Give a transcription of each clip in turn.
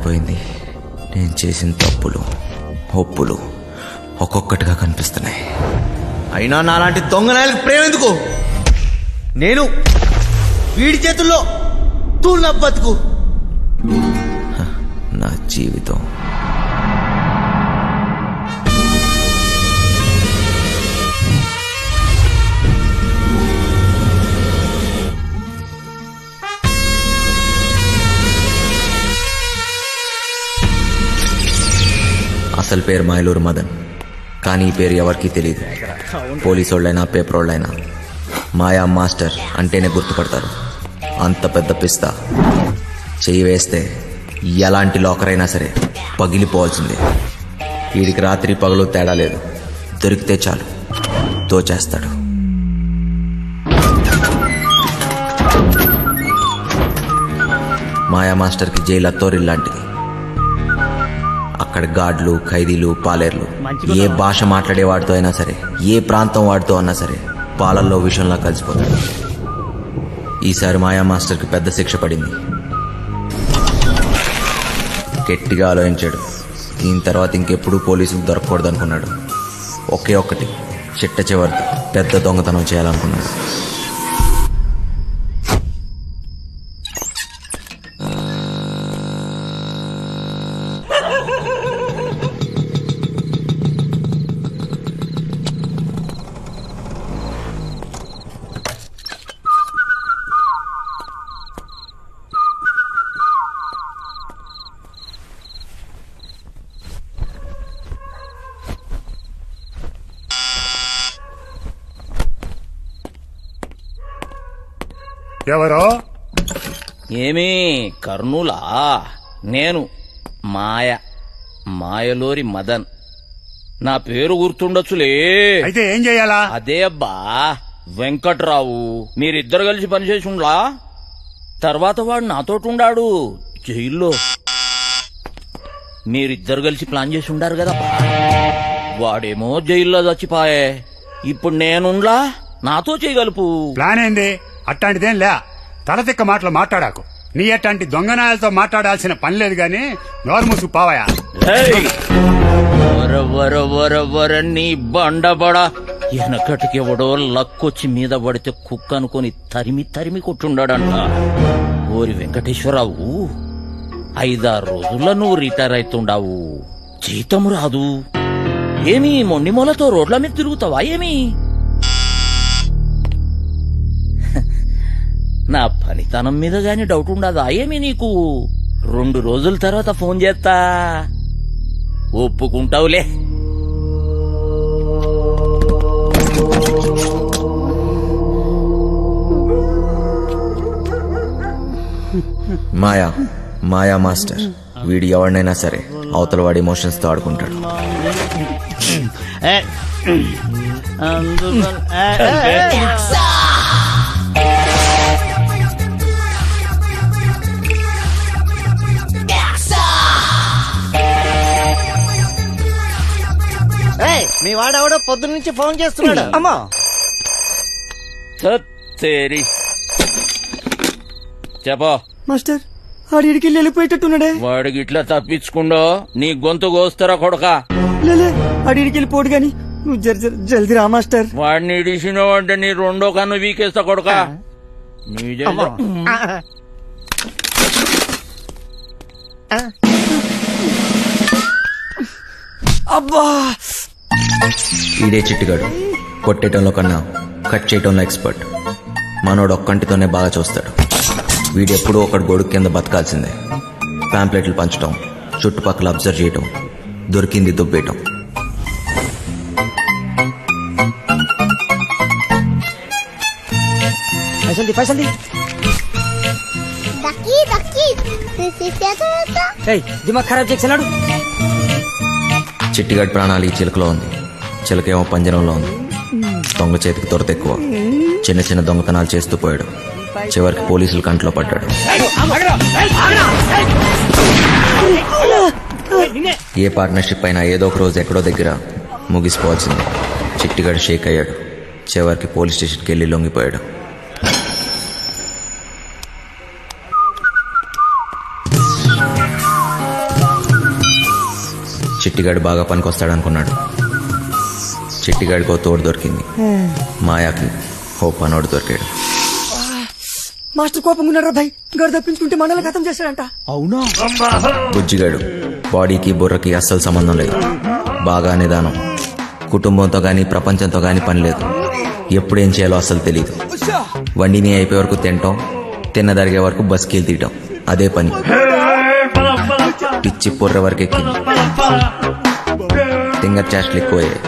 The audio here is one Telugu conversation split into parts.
మారిపోయింది. నేను చేసిన తప్పులు ఒప్పులు ఒక్కొక్కటిగా కనిపిస్తున్నాయి. అయినా నాలాంటి దొంగనాయలకు ప్రేమ ఎందుకు? నేను వీడి చేతుల్లో తూళ్ళ బతుకు. నా జీవితం అసలు పేరు మైలూరు మదన్. కానీ ఈ పేరు ఎవరికీ తెలియదు. పోలీసు వాళ్ళైనా పేపర్ వాళ్ళైనా మాయా మాస్టర్ అంటేనే గుర్తుపడతారు. అంత పెద్ద పిస్తా. చెయ్యి వేస్తే ఎలాంటి లాకర్ అయినా సరే పగిలిపోవాల్సిందే. వీడికి రాత్రి పగలు తేడా లేదు. దొరికితే చాలు దోచేస్తాడు. మాయా మాస్టర్కి జైలు అత్తోరిల్లాంటిది. అక్కడ గార్డులు, ఖైదీలు, పాలేర్లు, ఏ భాష మాట్లాడేవాడితో అయినా సరే, ఏ ప్రాంతం వాడితో అన్నా సరే పాలల్లో విషయంలా కలిసిపోతాడు. ఈసారి మాయా మాస్టర్కి పెద్ద శిక్ష పడింది. గట్టిగా ఆలోచించాడు. దీని తర్వాత ఇంకెప్పుడు పోలీసులకు దొరకకూడదు అనుకున్నాడు. ఒకే ఒక్కటి చిట్ట చివరి పెద్ద దొంగతనం చేయాలనుకున్నాడు. ఎవరో? ఏమీ కర్నూలా? నేను మాయలూరి మదన్. నా పేరు గుర్తుండొచ్చులే. అయితే ఏం చెయ్యాలా? అదే అబ్బా వెంకట్రావు. మీరిద్దరు కలిసి పనిచేసి ఉండ్లా. తర్వాత వాడు నాతోటి జైల్లో. మీరిద్దరు కలిసి ప్లాన్ చేసి ఉండారు కదా. వాడేమో జైల్లో చచ్చిపాయే. ఇప్పుడు నేనుండ్లా, నాతో చేయగలుపు. ప్లాన్ ఏంది? అట్టాంటిదేం లే. తలతిక్క మాటలు మాట్లాడాకు. నీ అట్లాంటి దొంగనాయాలతో మాట్లాడాల్సిన పని లేదు గాని నోరు మూసుకు పావయా. నీ బండబడ వెనకటికి ఎవడో లక్కొచ్చి మీద పడితే కుక్క అనుకుని తరిమి కొట్టుండాడంట. ఓరి వెంకటేశ్వరరావు, 5-6 రోజుల్లో నువ్వు రిటైర్ అవుతుండావు. జీతం రాదు. ఏమి మొండిమూలతో రోడ్ల మీద తిరుగుతావా ఏమి? నా పనితనం మీద గాని డౌట్ ఉండదా ఏమి నీకు? 2 రోజుల తర్వాత ఫోన్ చేస్తా, ఒప్పుకుంటావులే. మాయా మాస్టర్ వీడు ఎవరినైనా సరే అవతల వాడి ఎమోషన్స్ తో ఆడుకుంటాడు. మీ వాడెవడో పొద్దు నుంచి ఫోన్ చేస్తున్నాడు. అమ్మా చెప్పా మాస్టర్, ఆడికి వెళ్ళిపోయేటట్టున్నాడే. వాడికి ఇట్లా తప్పించుకుండో నీ గొంతు కోస్తారా కొడక? లేలే, ఆడికి వెళ్ళిపోడు గాని నువ్వు జల్దీ రా మాస్టర్. వాడిని ఇడిసినావు అంటే నీ 2వ కన్ను వీకేస్తా కొడక. అబ్బా, ఈడే చిట్టుగాడు. కొట్టేయటంలో కన్నా కట్ చేయటంలో ఎక్స్పర్ట్. మనోడు ఒక్కంటితోనే బాగా చూస్తాడు. వీడెప్పుడూ ఒకటి గొడుగు కింద బతకాల్సిందే. ప్యాంప్లెట్లు పంచటం, చుట్టుపక్కల అబ్జర్వ్ చేయటం, దొరికింది దుబ్బేయటం. దిమాగ్ ఖరాబ్ చేస్తున్నాడు. చిట్టిగాడి ప్రాణాలు ఈ చిలకలో ఉంది. చిలకేమో పంజరంలో ఉంది. దొంగ చేతికి దొరత ఎక్కువ. చిన్న చిన్న దొంగతనాలు చేస్తూ పోయాడు. చివరికి పోలీసులు కంట్లో పడ్డాడు. ఏ పార్ట్నర్షిప్ అయినా ఏదో ఒక రోజు ఎక్కడో దగ్గర ముగిసిపోవాల్సింది. చిట్టిగాడు షేక్ అయ్యాడు. చివరికి పోలీస్ స్టేషన్కి వెళ్ళి లొంగిపోయాడు. బుజ్జిగాడు బాగా పనికొస్తాడనుకున్నాడు. చిట్టిగాడికో తోడు దొరికింది. మాయాకి ఓ పనోడు దొరికాడు. మాస్టర్ కోపంగా ఉన్నారా భయ్? గడు తప్పించుకుంటే మనల్ని ఖతం చేశాడంట. అవునా? బుజ్జిగాడు బాడీకి బుర్రకి అస్సలు సంబంధం లేదు. బాగా నిదానం. కుటుంబంతో గాని ప్రపంచంతో గాని పని లేదు. ఎప్పుడేం చేయాలో అస్సలు తెలియదు. వండిని అయిపోయే వరకు తినటం, తిన్నదరిగే వరకు బస్కీలు తీయటం, అదే పని. పిచ్చి పొర్ర వరకు ఎక్కింది. తింగర్ చేష్టలు ఎక్కువయ్యాయి.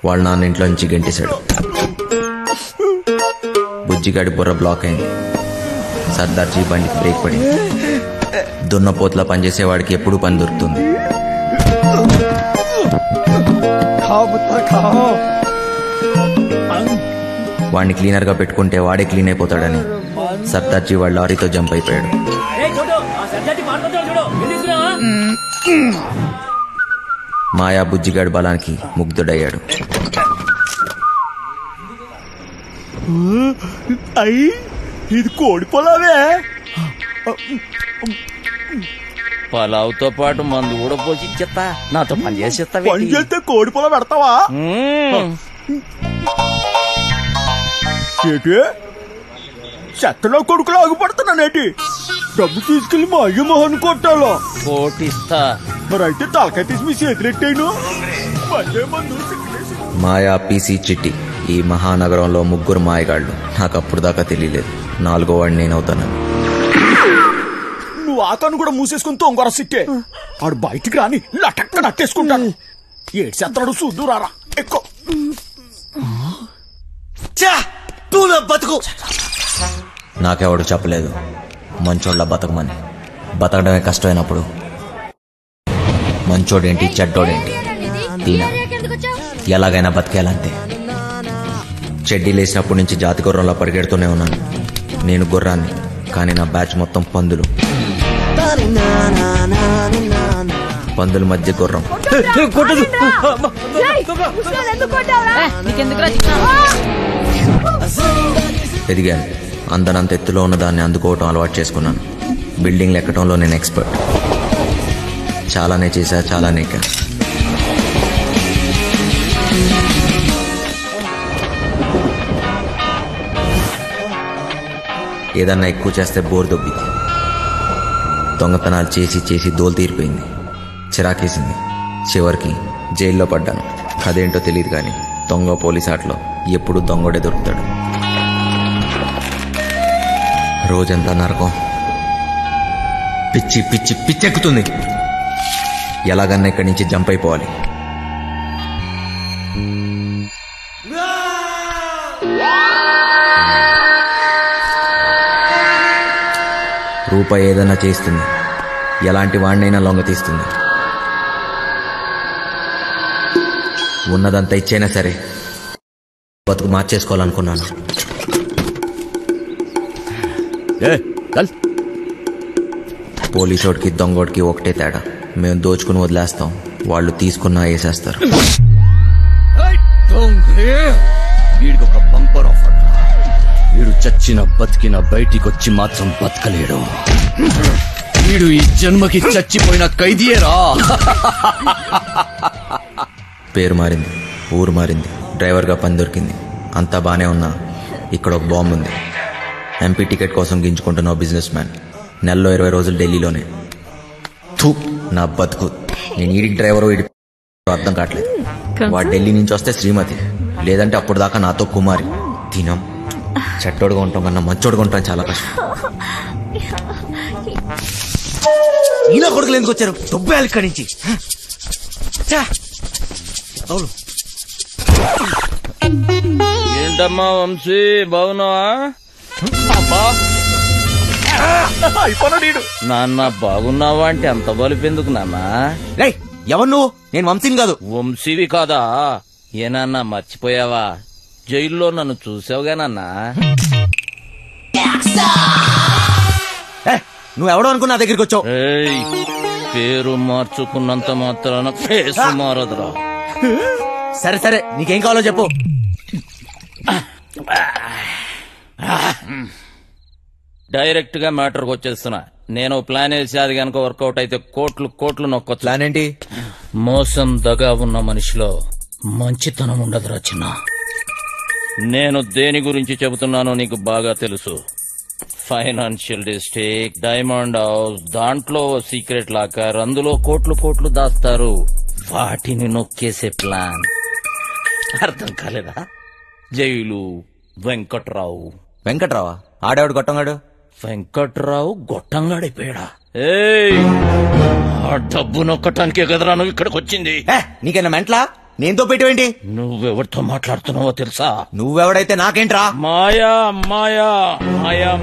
వాళ్ళ నాన్న ఇంట్లో నుంచి గెంటేశాడు. బుజ్జిగాడి బుర్ర బ్లాక్ అయింది. సర్దార్జీ బండికి బ్రేక్ పడింది. దున్నపోతులా పనిచేసేవాడికి ఎప్పుడూ పని దొరుకుతుంది. వాడిని క్లీనర్ గా పెట్టుకుంటే వాడే క్లీన్ అయిపోతాడని సర్దార్జీ వాడు లారీతో జంప్ అయిపోయాడు. మాయా బుజ్జిగాడి బలానికి ముగ్ధుడయ్యాడు. ఇది కోడి పొలావే. పలావుతో పాటు మందు కూడా పోసి ఇచ్చేస్తా. నాతో పని చేసేస్తా. పని చేస్తే కోడి పొలం పెడతావా? ఏటి చెత్తలో కొడుకులు ఆగిపడుతున్నానేటి? డబ్బు తీసుకెళ్లి మా అయ్య మొహన్ కొట్టాలో కోటిస్తా. మరి అయితే తలకాయ తీసి మీ చేతులెట్టాను. మాయా, పీసీ, చిట్టి ఈ మహానగరంలో ముగ్గురు మాయగాళ్ళు. నాకు అప్పుడు దాకా తెలియలేదు 4వ వాడిని నేనవుతానని. నువ్వు ఆకాను కూడా మూసేసుకుని తొంగర సిట్టే. ఆడు బయటికి రాని లటక్క నట్టేసుకుంటాను. ఏడు చెత్తడు చూద్దు రారా ఎక్కువ. బతుకు నాకెవడు చెప్పలేదు మంచోళ్ళ బతకమని. బతకడమే కష్టమైనప్పుడు మంచోడేంటి చెడ్డోడేంటి తీనా ఎలాగైనా బతికేయాలంతే. చెడ్డీ లేచినప్పటి నుంచి జాతి గుర్రంలో పరిగెడుతూనే ఉన్నాను. నేను గుర్రాన్ని, కానీ నా బ్యాచ్ మొత్తం పందులు. పందుల మధ్య గుర్రం. ఎదిగాను. అందనంత ఎత్తులో ఉన్న దాన్ని అందుకోవటం అలవాటు చేసుకున్నాను. బిల్డింగ్లు ఎక్కడంలో నేను ఎక్స్పర్ట్. చాలానే చేశా, చాలానే ఎక్కా. ఏదన్నా ఎక్కువ చేస్తే బోర్ దొబ్బింది. దొంగతనాలు చేసి చేసి దోలు తీరిపోయింది. చిరాకేసింది. చివరికి జైల్లో పడ్డాను. అదేంటో తెలియదు కానీ దొంగ పోలీస్ ఆటలో ఎప్పుడు దొంగోడే దొరుకుతాడు. రోజంతా నరకం. పిచ్చి పిచ్చి పిచ్చెక్కుతుంది. ఎలాగన్నా ఇక్కడి నుంచి జంప్ అయిపోవాలి. రూపాయి ఏదైనా చేస్తుంది. ఎలాంటి వాడినైనా లొంగ తీస్తుంది. ఉన్నదంతా ఇచ్చైనా సరే బతుకు మార్చేసుకోవాలనుకున్నాను. పోలీసోడికి దొంగోడికి ఒకటే తేడా. మేము దోచుకుని వదిలేస్తాం, వాళ్ళు తీసుకున్నా వేసేస్తారు. వీడికి ఒక బంపర్ ఆఫర్. వీడు చచ్చిన బతికిన బయటికొచ్చి మాత్రం బతకలేడు. వీడు ఈ జన్మకి చచ్చిపోయిన ఖైదీయేరా. పేరు మారింది, ఊరు మారింది, డ్రైవర్గా పని దొరికింది. అంతా బానే ఉన్నా ఇక్కడ ఒక బాంబు ఉంది. ఎంపీ టికెట్ కోసం గింజుకుంటున్న బిజినెస్ మ్యాన్. నెలలో 20 రోజులు ఢిల్లీలోనే. థూ, నా బతుకు. నేను ఈడికి డ్రైవరు, ఈడి అర్థం కావట్లేదు. వాడు ఢిల్లీ నుంచి వస్తే శ్రీమతి, లేదంటే అప్పుడు దాకా నాతో కుమారి. తినం చెట్టోడుగా ఉంటాం కన్నా మంచోడుగా ఉంటాం చాలా కష్టం. ఇలా కొడుకులు ఎందుకు వచ్చారు? దొబ్బేయాలి ఇక్కడి నుంచి. అవును, ఏంటమ్మా వంశీ, బాగున్నావా? నాన్న బాగున్నావా అంటే అంత బలిపెందుకు నాన్న? ఎవరు నువ్వు? నేను వంశీని కాదు. వంశీవి కాదా? ఏనాన్నా మర్చిపోయావా? జైల్లో నన్ను చూసావుగా నాన్నా? నువ్వెవడో అనుకుని నా దగ్గరికి వచ్చావు. పేరు మార్చుకున్నంత మాత్రాన ఫేసు మారదురా. సరే సరే, నీకేం కావాలో చెప్పు. డైరెక్ట్ గా మ్యాటర్కి వచ్చేస్తున్నా. నేను ప్లాన్ వేసి అది కనుక వర్కౌట్ అయితే కోట్లు నొక్కొచ్చు. ప్లాన్ ఏంటి? మోసం దగా ఉన్న మనిషిలో మంచితనం ఉండదురా చిన్న. నేను దేని గురించి చెబుతున్నానో నీకు బాగా తెలుసు. ఫైనాన్షియల్ డిస్ట్రిక్ట్, డైమండ్ హౌస్, దాంట్లో సీక్రెట్ లాకర్, అందులో కోట్లు దాస్తారు. వాటిని నొక్కేసే ప్లాన్. అర్థం కాలేదా? జైలు వెంకట్రావా? ఆడేవాడు గొట్టంగాడు. వెంకట్రావు గొట్టంగాడైపోయాడా? ఆ డబ్బు నొక్కటానికే కదరా నువ్వు ఇక్కడికి వచ్చింది. నీకైనా మెంట్లా? నేనుతో పెట్టేవేంటి? నువ్వెవరితో మాట్లాడుతున్నావో తెలుసా? నువ్వెవడైతే నాకేంట్రా? మాయా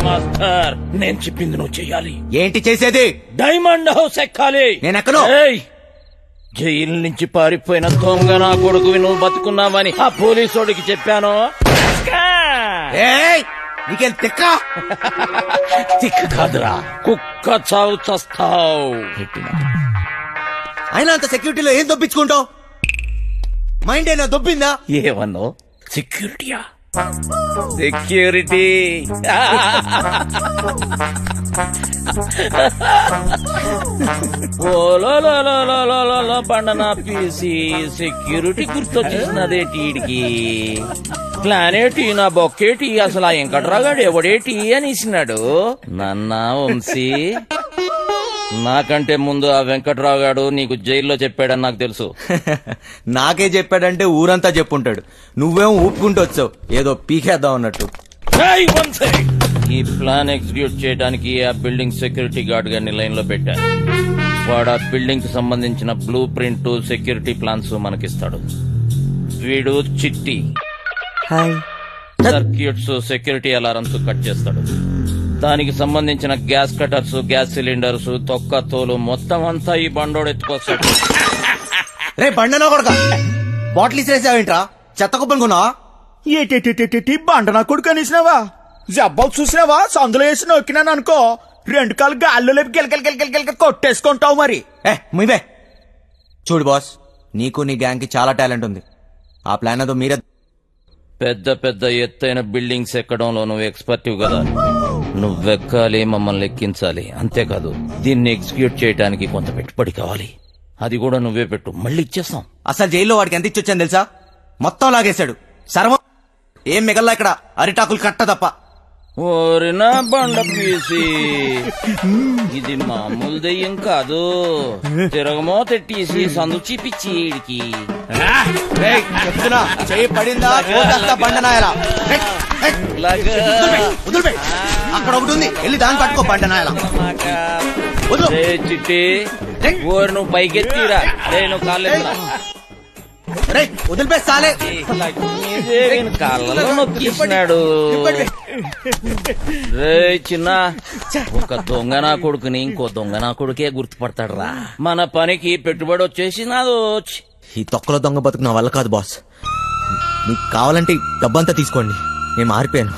మాస్టర్, నేను చెప్పింది నువ్వు చెయ్యాలి. ఏంటి చేసేది? డైమండ్ హౌస్ ఎక్కాలి. నేను ఎక్కను. జైలు నుంచి పారిపోయిన దొంగ నా కొడుకువి నువ్వు బతుకున్నావని ఆ పోలీసోడికి చెప్పాను. నీకేం తిక్క? తిక్క కాదురా, కుక్క చావు చస్తావు. అయినా అంత సెక్యూరిటీలో ఏం దొబ్బించుకుంటావు? మైండ్ అయినా దొబ్బిందా? ఏమన్నో? సెక్యూరిటీయా? సెక్యూరిటీ పండనా పీసి సెక్యూరిటీ గుర్తొచ్చేసినదేటీడికి. ప్లానేటి నా బొక్కేటి, అసలు ఆ వెంకట్రాగాడు ఎవడేటి అనేసినాడు. నన్న వంశీ, నాకంటే ముందు ఆ వెంకట్రావు గాడు నీకు జైల్లో చెప్పాడని నాకు తెలుసు. నాకే చెప్పాడంటే ఊరంతా చెప్పుంటాడు. నువ్వేమో ఊపుకుంటూ వచ్చావు ఏదో పీకేద్దాం అన్నట్టు. ఈ ప్లాన్ ఎగ్జిక్యూట్ చేయడానికి ఆ బిల్డింగ్ సెక్యూరిటీ గార్డ్ గారిని లైన్ లో పెట్టాను. వాడు ఆ బిల్డింగ్ కి సంబంధించిన బ్లూ ప్రింట్, సెక్యూరిటీ ప్లాన్స్ మనకిస్తాడు. వీడు చిట్టి సర్క్యూట్స్, సెక్యూరిటీ అలారమ్స్ కట్ చేస్తాడు. దానికి సంబంధించిన గ్యాస్ కటర్స్, గ్యాస్ సిలిండర్స్, తొక్క తోలు మొత్తం అంతా ఈ బండోడు ఎత్తుకొస్తాడు. రే బండనా కొడుక, బాటిల్ ఇసిరేసావేంట్రా? చెత్త కుప్పలు కొన్నా? ఏటి బండ నా కొడుకు అనేసినావా? జబ్బాలు చూసినావా? సందులో వేసి నొక్కినాను అనుకో, 2 కాళ్ళు గాల్లో లేపి గిలకలు కొట్టేసుకుంటావు. మరి మీవే చూడు బాస్, నీకు నీ గ్యాంగ్ కి చాలా టాలెంట్ ఉంది. ఆ ప్లాన్ అదో మీరే. పెద్ద ఎత్తైన బిల్డింగ్స్ ఎక్కడంలో నువ్వు ఎక్స్పర్టివ్ కదా. నువ్వెక్కాలి, మమ్మల్ని ఎక్కించాలి. అంతేకాదు దీన్ని ఎగ్జిక్యూట్ చేయడానికి కొంత పెట్టుబడి కావాలి. అది కూడా నువ్వే పెట్టు, మళ్ళీ ఇచ్చేస్తాం. అసలు జైల్లో వాడికి ఎంత ఇచ్చొచ్చాను తెలుసా? మొత్తం లాగేశాడు. సర్వం ఏం మిగల్లా ఇక్కడ, అరిటాకులు కట్ట తప్ప. ఓరినా బండ పీసి, ఇది మామూలు దెయ్యం కాదు. తిరగమో తెట్టేసి సందు చీపిచ్చి ఈడికి చెప్తున్నా, చెయ్యి పడిందా బండనాయలా. అక్కడ ఒకటి ఉంది, వెళ్ళి దాన్ని పట్టుకో బండనాయలా. చిట్టి ఓరి నువ్వు పైకెత్తిరా. నువ్వు కాలేదు వదిలిపేస్తాలే. కాళ్ళలో నొక్కిస్తున్నాడు. రే చిన్న, ఒక దొంగ నా కొడుకుని ఇంకో దొంగ నా కొడుకే గుర్తుపడతాడు రా. మన పనికి పెట్టుబడి వచ్చేసి నాదో. ఈ తొక్కలో దొంగ బతుకు నా వల్ల కాదు బాస్. మీకు కావాలంటే డబ్బంతా తీసుకోండి, నేను మారిపోయాను.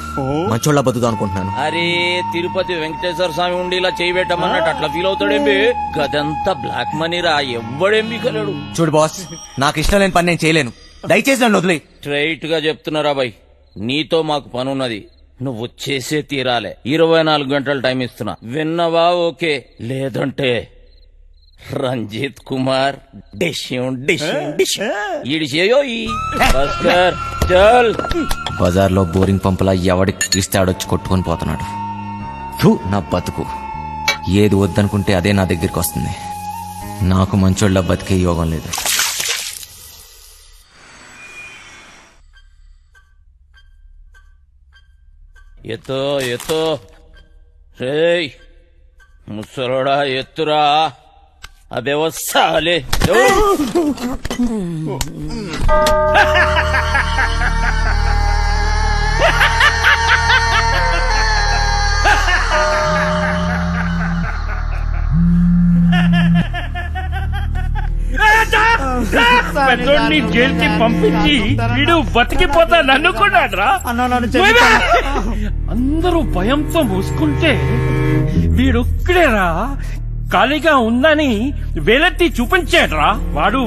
మంచోళ్ళ బతుకుతా అనుకుంటున్నాను. అరే తిరుపతి వెంకటేశ్వర స్వామి ఉండి ఇలా చేయబెట్టమన్నట్టు అట్లా ఫీల్ అవుతాడేంబి. గదంతా బ్లాక్ మనీ రా, ఎవ్వడేంబి కలడు. చూడు బాస్, నాకు ఇష్టం లేని పని నేను చేయలేను. దయచేసి నన్ను వదిలే. స్ట్రైట్ గా చెప్తున్నారా బాయ్, నీతో మాకు పనున్నది, నువ్వు చేసే తీరాలే. 24 గంటలు టైం ఇస్తున్నా, విన్నవా? ఓకే, లేదంటే రంజిత్ కుమార్ బజార్లో బోరింగ్ పంపులా ఎవడికి ఇస్తే ఆడొచ్చి కొట్టుకొని పోతున్నాడు. నా బతుకు ఏది వద్దనుకుంటే అదే నా దగ్గరికి వస్తుంది. నాకు మంచోళ్ళ బతికే యోగం లేదు. ఎత్తో రేయ్ ముసలోడా, ఎత్తురా. అబే వస్తాలే. పెద్దోడిని జైలుకి పంపించి వీడు బతికిపోతా నన్నుకున్నాడ్రా. అందరూ భయంతో మూసుకుంటే వీడొక్కడేరా ఖాళీగా ఉందని వేలెత్తి చూపించాడ్రా.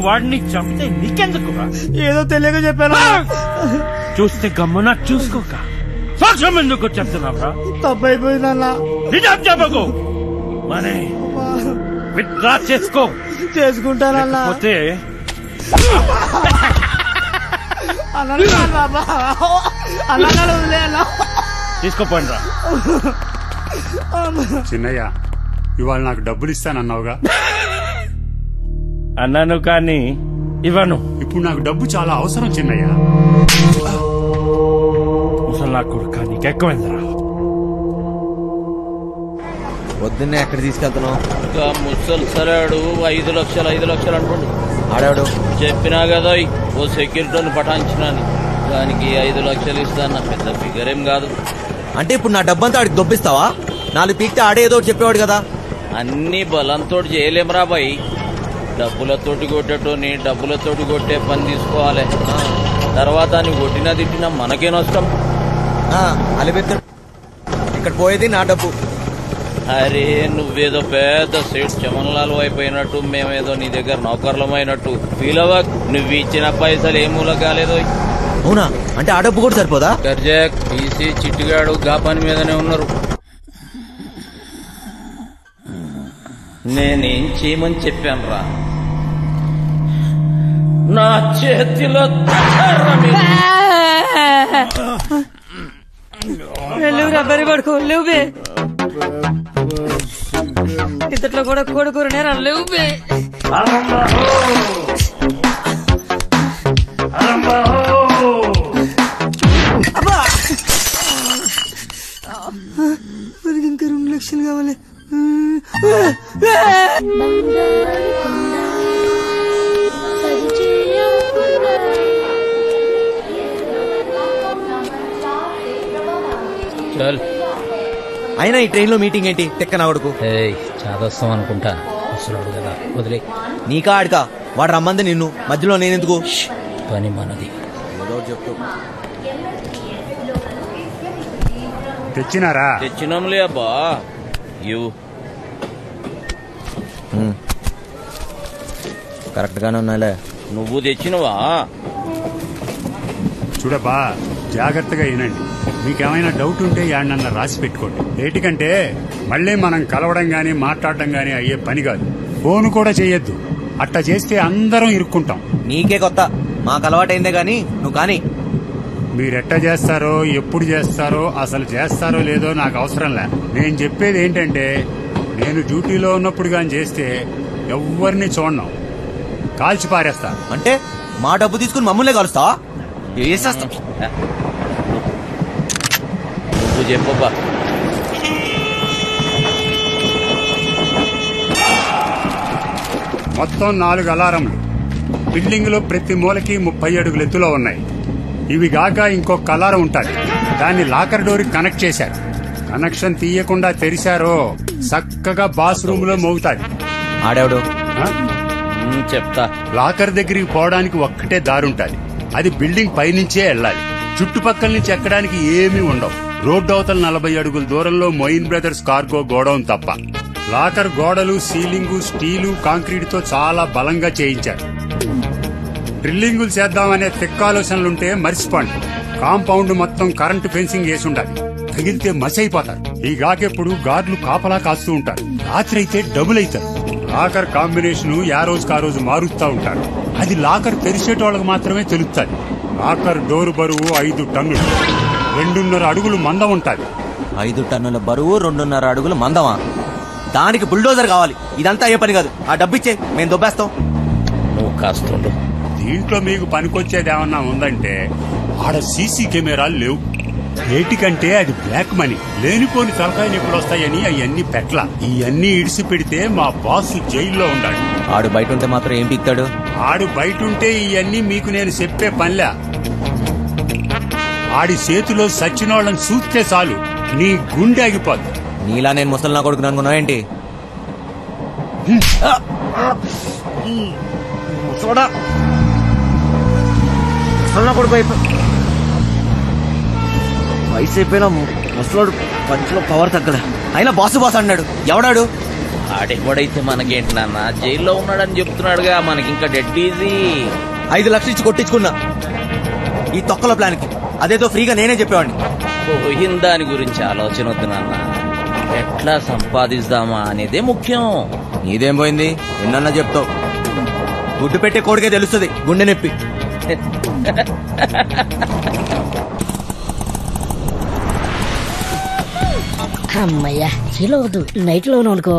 వాడిని చంపితే నీకెందుకురా? ఏదో తెలియక చెప్పాను. చూస్తే గమ్మున చూసుకోక సాక్ష్యం ఎందుకు చెప్తున్నావురా? తప్పైపోయిందన్నా. నిజం చెప్పకు. మనీ విత్డ్రా చేసుకో. చేసుకుంటానన్నా. లేకపోతే తీసుకోపోండి రా. చిన్నయ్య, ఇవాళ నాకు డబ్బులు ఇస్తానన్నావుగా. అన్నాను కానీ ఇవ్వను. ఇప్పుడు నాకు డబ్బు చాలా అవసరం చిన్నయ్య. ముసలా కొడుకా, నీకెక్కువైందిరా. పొద్దున్నే ఎక్కడ తీసుకెళ్తున్నావు? ఇంకా ముసలి సరాడు 5 లక్షలు 5 లక్షలు అంటుండు. ఆడాడు చెప్పినా కదా ఓ సెక్యూరిటీని పటాయించినాని, దానికి 5 లక్షలు ఇస్తాను. పెద్ద ఫిగర్ ఏం కాదు. అంటే ఇప్పుడు నా డబ్బంతా ఆడికి దొబ్బిస్తావా? 4 పీక్తే ఆడేదో చెప్పేవాడు కదా. అన్ని బలంతో చేయలేమరా బాయ్. డబ్బులతోటి కొట్టేటోని డబ్బులతోటి కొట్టే పని తీసుకోవాలి. తర్వాత నీ కొట్టినా తిట్టినా మనకే నష్టం. అలిపెత్తాడు. ఇక్కడ పోయేది నా డబ్బు. అరే నువ్వేదో పెద్ద సేట్ చమన్లాల్ అయిపోయినట్టు, మేమేదో నీ దగ్గర నౌకర్లమైనట్టు ఫీల్ అవ్వక్. నువ్వు ఇచ్చిన పైసలు ఏ మూల కాలేదో. అవునా? అంటే ఆ డబ్బు కూడా సరిపోదా? గర్జాక్, పీసీ, చిట్టిగాడు గా పని మీదనే ఉన్నారు. నేనేం చేయమని చెప్పాను రా? నా చేతిలో లేవురా, బరి పడుకో. లేవు బే, ఇంతట్లో కూడా కూడకూర నేరా. లేవు బే. ఇంకా 2 లక్షలు కావాలి. చల్. అయినా ఈ ట్రైన్ లో మీటింగ్ ఏంటి? తెక్క నా కొడుకు. చాదొస్తాం అనుకుంటా. వస్తున్నాడు కదా, వదిలే. నీకా ఆడికా? వాడు రమ్మంది నిన్ను, మధ్యలో నేనెందుకు? పని మనది. ఏదో చెప్తూ తెచ్చినారా? తెచ్చినాంలే అబ్బా. ఇవ్వు. కరెక్ట్ గానే ఉన్నాలే. నువ్వు తెచ్చినవా? చూడబ్బా, జాగ్రత్తగా వినండి. మీకేమైనా డౌట్ ఉంటే యాడనన్నా రాసి పెట్టుకోండి. ఏటికంటే మళ్ళీ మనం కలవడం గానీ మాట్లాడడం గానీ అయ్యే పని కాదు. ఫోన్ కూడా చెయ్యొద్దు. అట్టా చేస్తే అందరం ఇరుక్కుంటాం. నీకే కొత్త, మాకు అలవాటైందే గాని నువ్వు కానీ. మీరెట్ట చేస్తారో, ఎప్పుడు చేస్తారో, అసలు చేస్తారో లేదో నాకు అవసరం లే. నేను చెప్పేది ఏంటంటే, నేను డ్యూటీలో ఉన్నప్పుడు గాని చేస్తే ఎవరిని చూడను, కాల్చి పారేస్తా. అంటే మా డబ్బు తీసుకుని మమ్మల్నే కలుస్తావా? వేసేస్తా. నువ్వు చెప్పబ్బా. మొత్తం 4 అలారంలు బిల్డింగ్ లో ప్రతి మూలకి 30 అడుగుల ఎత్తులో ఉన్నాయి. ఇవి గాక ఇంకొక అలారం ఉంటుంది. దాన్ని లాకర్ డోర్ కనెక్ట్ చేశారు. కనెక్షన్ తీయకుండా తెరిచారో చక్కగా బాస్ రూమ్ లో మోగుతాది. ఆడాడు చెప్తా. లాకర్ దగ్గరికి పోవడానికి ఒక్కటే దారుంటది. అది బిల్డింగ్ పైనుంచే వెళ్ళాలి. చుట్టుపక్కల నుంచి ఎక్కడానికి ఏమీ ఉండవు. రోడ్డు అవతల 40 అడుగుల దూరంలో మొయిన్ బ్రదర్స్ కార్గో గోడౌన్ తప్ప. లాకర్ గోడలు, సీలింగు స్టీలు, కాంక్రీట్ తో చాలా బలంగా చేయించారు. డ్రిల్లింగులు చేద్దామనే తిక్కాలోచనలుంటే మర్చిపోండి. కాంపౌండ్ మొత్తం కరెంటు ఫెన్సింగ్ వేసి ఉండాలి. తగిలితే మసి అయిపోతారు. ఈ గాకెప్పుడు గార్డులు కాపలా కాస్తూ ఉంటారు. రాత్రి అయితే డబుల్ అవుతారు. లాకర్ కాంబినేషన్ ఆ రోజు మారుస్తూ ఉంటారు. అది లాకర్ తెరిచేటోళ్ళకి మాత్రమే తెలుస్తుంది. లాకర్ డోరు బరువు 5 టన్నులు, 2.5 అడుగులు మందం ఉంటుంది. 5 టన్నుల బరువు, 2.5 అడుగులు మందమా? దానికి బుల్డోజర్ కావాలి. ఇదంతా అయ్యే పని కాదు. ఆ డబ్బిచ్చే, మేము దొబ్బేస్తాం. నువ్వు కాస్తుండు. దీంట్లో మీకు పనికొచ్చేది ఏమన్నా ఉందంటే, ఆడ సీసీ కెమెరాలు లేవు. ఏటికంటే అది బ్లాక్ మనీ. లేనిపోని తలకాయ నొప్పులు వస్తాయని అవన్నీ పెట్ల. ఇవన్నీ ఇడిసి పెడితే మా బాస్ జైల్లో ఉండాడు. ఆడు బయట ఉంటే మాత్రం ఏం పీక్తాడు? ఆడు బయట ఉంటే ఇవన్నీ మీకు నేను చెప్పే పనిలే. ఆడి చేతిలో సచ్చినోళ్ళని చూస్తే చాలు నీ గుండె ఆగిపోద్ది. నీలా నేను ముసలి నా కొడుకు అనుకున్నావు ఏంటి? వయసు అయిపోయినా ముసలోడు పంచులో పవర్ తగ్గడా. అయినా బాసు బాస్ అన్నాడు. ఎవడాడు? ఆడెవడైతే మనకేంటి నాన్న, జైల్లో ఉన్నాడని చెప్తున్నాడుగా. మనకింకా డెడ్ ఈజీ. 5 లక్షలు ఇచ్చి కొట్టించుకున్నా ఈ తొక్కల ప్లాన్ కి. అదేదో ఫ్రీగా నేనే చెప్పేవాడిని. పోయిన దాని గురించి ఆలోచన వద్దు నాన్న. ఎట్లా సంపాదిస్తామా అనేదే ముఖ్యం. నీదేం పోయింది? ఎన్నన్నా చెప్తావు. గుడ్డు పెట్టే కోడికే తెలుస్తుంది గుండె నొప్పి. అమ్మయ్యా చీలో వద్దు, నైట్ లోను అనుకో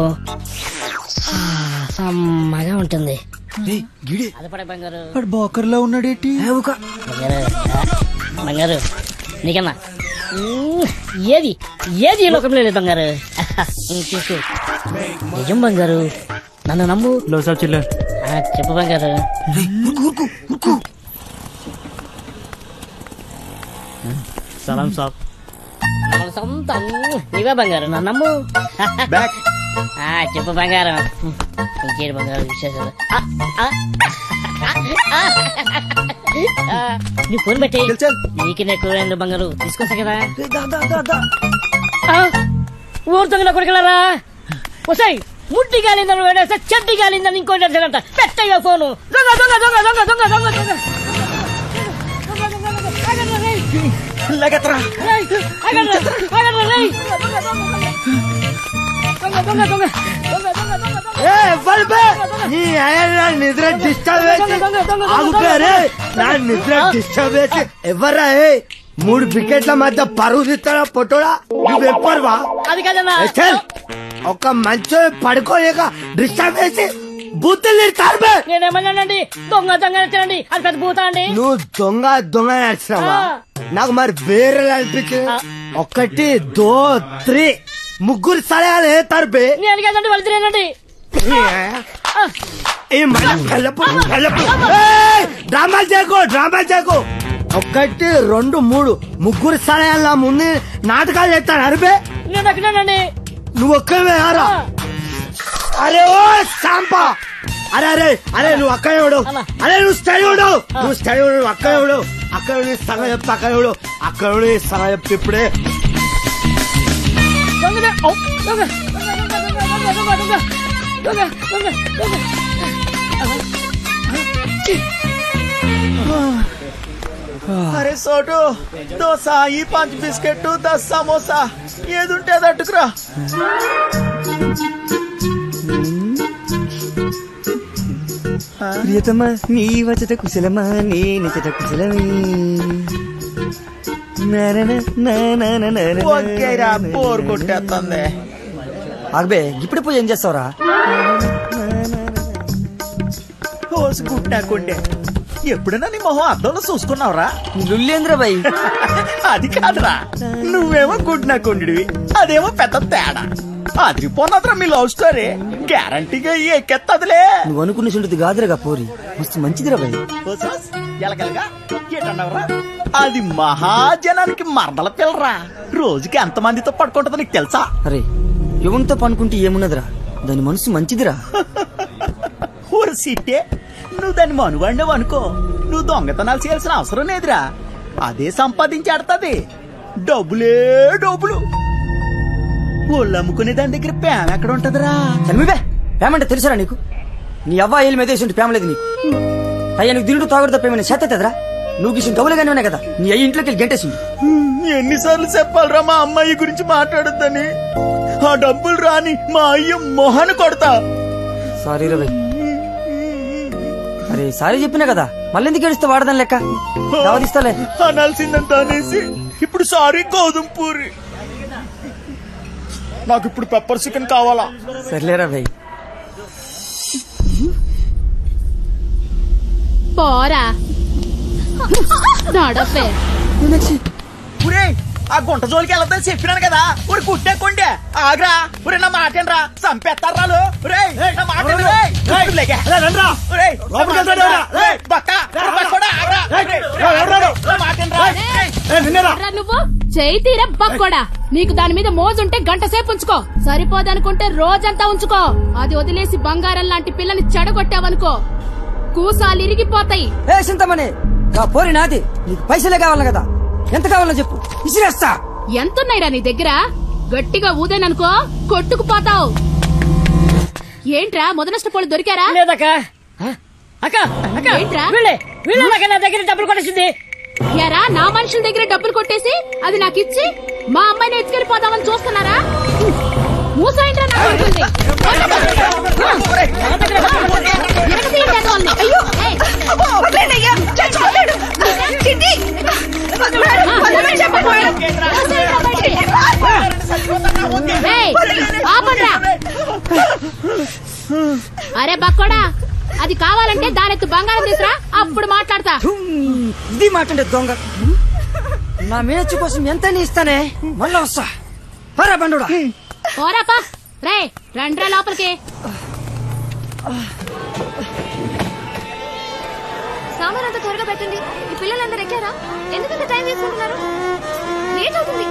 సమ్మగా ఉంటుంది. అదపడే బంగారు బోకర్లో ఉన్నాడేటి? బంగారు నీకన్నా ఏది ఏది ఈ లోకంలో లేదు బంగారు. తీసుకో నిజం బంగారు, నన్ను నమ్ము. చెప్పు బంగారు. సలాం సాబ్. సొంతం నీవే బంగారు, నన్ను నమ్ము. చెప్పు బంగారం, ఇంకేడు బంగారు విశేషాలు. నీ ఫోన్ పెట్టి నీకు ఎక్కువ బంగారు తీసుకొస్తా కదా. ఊరుతుంది నా కొడుకులారా. వస్తాయి ముట్టి గాలిందని వేడేస్తే చెడ్డి గాలిందని ఇంకోటి అంట. పెట్టయ్యా ఫోను. దొంగ దొంగ దొంగ దొంగ దొంగ దొంగ దొంగ నిద్ర డిస్టర్బ్ నా నిద్ర డిస్టర్బ్ చేసి ఎవర్రా? 3 వికెట్ల మధ్య పరువు తీస్తారా పొట్టోడా? నువ్వెప్పరువా? అది కదన్నా, ఒక మంచి పడుకోలేక డిస్టర్బ్ చేసి బూతులు తిడతారు. నేనేమన్నానండి? దొంగ దొంగ నచ్చండి, అది పెద్ద బూత అండి. నువ్వు దొంగ దొంగ నచ్చినావా? నాకు మరి వేరే అనిపించింది. 1 2 3 ముగ్గురు సలహాలు వేస్తారు. నేను కదండి వాళ్ళు తినేనండి. డ్రామాలు చేయకు, డ్రామాలు చేయకు. 1 2 3 ముగ్గురు సలహాల ముందు నాటకాలు చేస్తాను. అరిపే నేను అక్కడేనండి. నువ్వు ఒక్కవే ఆరా. అరే ఓ సాంపా, అరే అరే అరే నువ్వు అక్కడే ఉడు. అరే నువ్వు స్టడీ ఉడు, నువ్వు స్టడీ ఉడు. అక్కడే ఉడు, అక్కడ సగ చెప్తా. అక్కడ ఉడు, అక్కడ సగ చెప్తే ఇప్పుడే. అరే సోటు, దోశ, ఈ 5 బిస్కెట్, 10 సమోసా, ఏదుంటే అది అట్టుకురా. ప్రియతమా నీ వచ్చట కుశలమా, నీ నిచ్చట కుశలమే. ఓకేరా, బోర్ కొట్టేస్తుంది. ఆగబే, ఇప్పుడు పోయి ఏం చేస్తావురా? పోసి కుట్టాకుండే ఎప్పుడైనా నీ మొహం అద్దంలో చూసుకున్నావురా? లుల్లేంద్ర బాయ్. అది కాదురా, నువ్వేమో గుడ్నాకుండివి, అదేమో పెద్ద తేడా. అదిరిపోన్నదిరా మీ లవ్ స్టోరీ. గ్యారంటీగా ఎక్కెత్తదిలే. నువ్వు అనుకున్న చుంటుంది కాదురా పోరి, మస్తు మంచిదిరా బాయ్. ఎలగలగా ఏటన్నావురా? అది మహాజనానికి మరదల పిల్లరా. రోజుకి ఎంత మందితో పడుకుంటుందో నీకు తెలుసా? అరే ఎవరితో పనుకుంటే ఏమున్నదిరా, దాని మనసు మంచిదిరా. ఊరు సిట్టే, నువ్వు దాన్ని మనువాడినావు అనుకో, నువ్వు దొంగతనాలు చేయాల్సిన అవసరం లేదురా. అదే సంపాదించేడతాది. డబ్బులే డబ్బులు. ఒళ్ళు అమ్ముకునే దాని దగ్గర ప్రేమ ఎక్కడ ఉంటదిరా? చల్మిబే, ప్రేమ అంటే తెలుసురా నీకు? నీ అవ్వ ఏళ్ళు మీద వేసి ప్రేమ లేదు నీకు. అయ్యా నీకు తింటూ తాగుడు తప్ప ఏమైనా చేతదా? నువ్వు గీసిన డబ్బులుగానే ఉన్నాయి కదా, నీ అయ్యి ఇంట్లోకి వెళ్ళి గంటేసింది. ఎన్నిసార్లు చెప్పాలరా మా అమ్మాయి గురించి మాట్లాడొద్దని? ఆ డబ్బులు రాని మా అయ్య మొహాన్ని కొడతా. సారీ రా. అరే సారీ చెప్పినా కదా, మళ్ళీ ఎందుకు ఏడుస్తే వాడదాని లెక్క. దావదిస్తాలే. అనాల్సిందంత అనేసి ఇప్పుడు సారీ గోధుమ పూరి. నాకు ఇప్పుడు పెప్పర్ చికెన్ కావాలా? సర్లేరా భయ్. పోరా నడపే. ఆ గుంట జోలికి వెళ్ళొద్దని చెప్పినాను కదా. ఊరి కుట్టేకుండే ఆగ్రా. ఊరే నా మాటేనరా, చంపేస్తారు రాలు. నువ్వు చేయి తీర బక్కోడా. నీకు దాని మీద మోజుంటే గంట సేపు ఉంచుకో, సరిపోదనుకుంటే రోజంతా ఉంచుకో. అది వదిలేసి బంగారం లాంటి పిల్లని చెడగొట్టావనుకో, కూసాలు ఇరిగిపోతాయి. ఏ చింతమనే, పోరి నాది. నీకు పైసలే కావాలి కదా, ఎంత కావాలో చెప్పు, ఇసిరేస్తా. ఎంతున్నాయిరా నీ దగ్గర? గట్టిగా ఊదేననుకో కొట్టుకుపోతావు. ఏంట్రా మొదనష్టపోళ్ళు దొరికారా? లేదక్క. ఏంట్రా నా దగ్గర డబ్బులు కొట్టేసింది. యారా, నా మనుషుల దగ్గర డబ్బులు కొట్టేసి అది నాకు ఇచ్చి మా అమ్మాయిని ఎత్తుకెళ్ళిపోదామని చూస్తున్నారా? మూసాయంట్రా నా కొడుకుల్ని. అరే బక్కోడా, అది కావాలంటే దానెత్తు బంగారం తీసురా, అప్పుడు మాట్లాడతా. ఇది మాట్లాడే దొంగ. నా మేనచ్చు కోసం ఎంత ఇస్తానే, మళ్ళా వస్తా. పరా బండుడా. పోరాపా. రే రండ్రా లోపలికి. సామాన్ అంతా త్వరగా పెట్టండి. ఈ పిల్లలందరూ ఎక్కారా? ఎందుకంత టైం తీసుకుంటున్నారు? లేట్ అవుతుంది.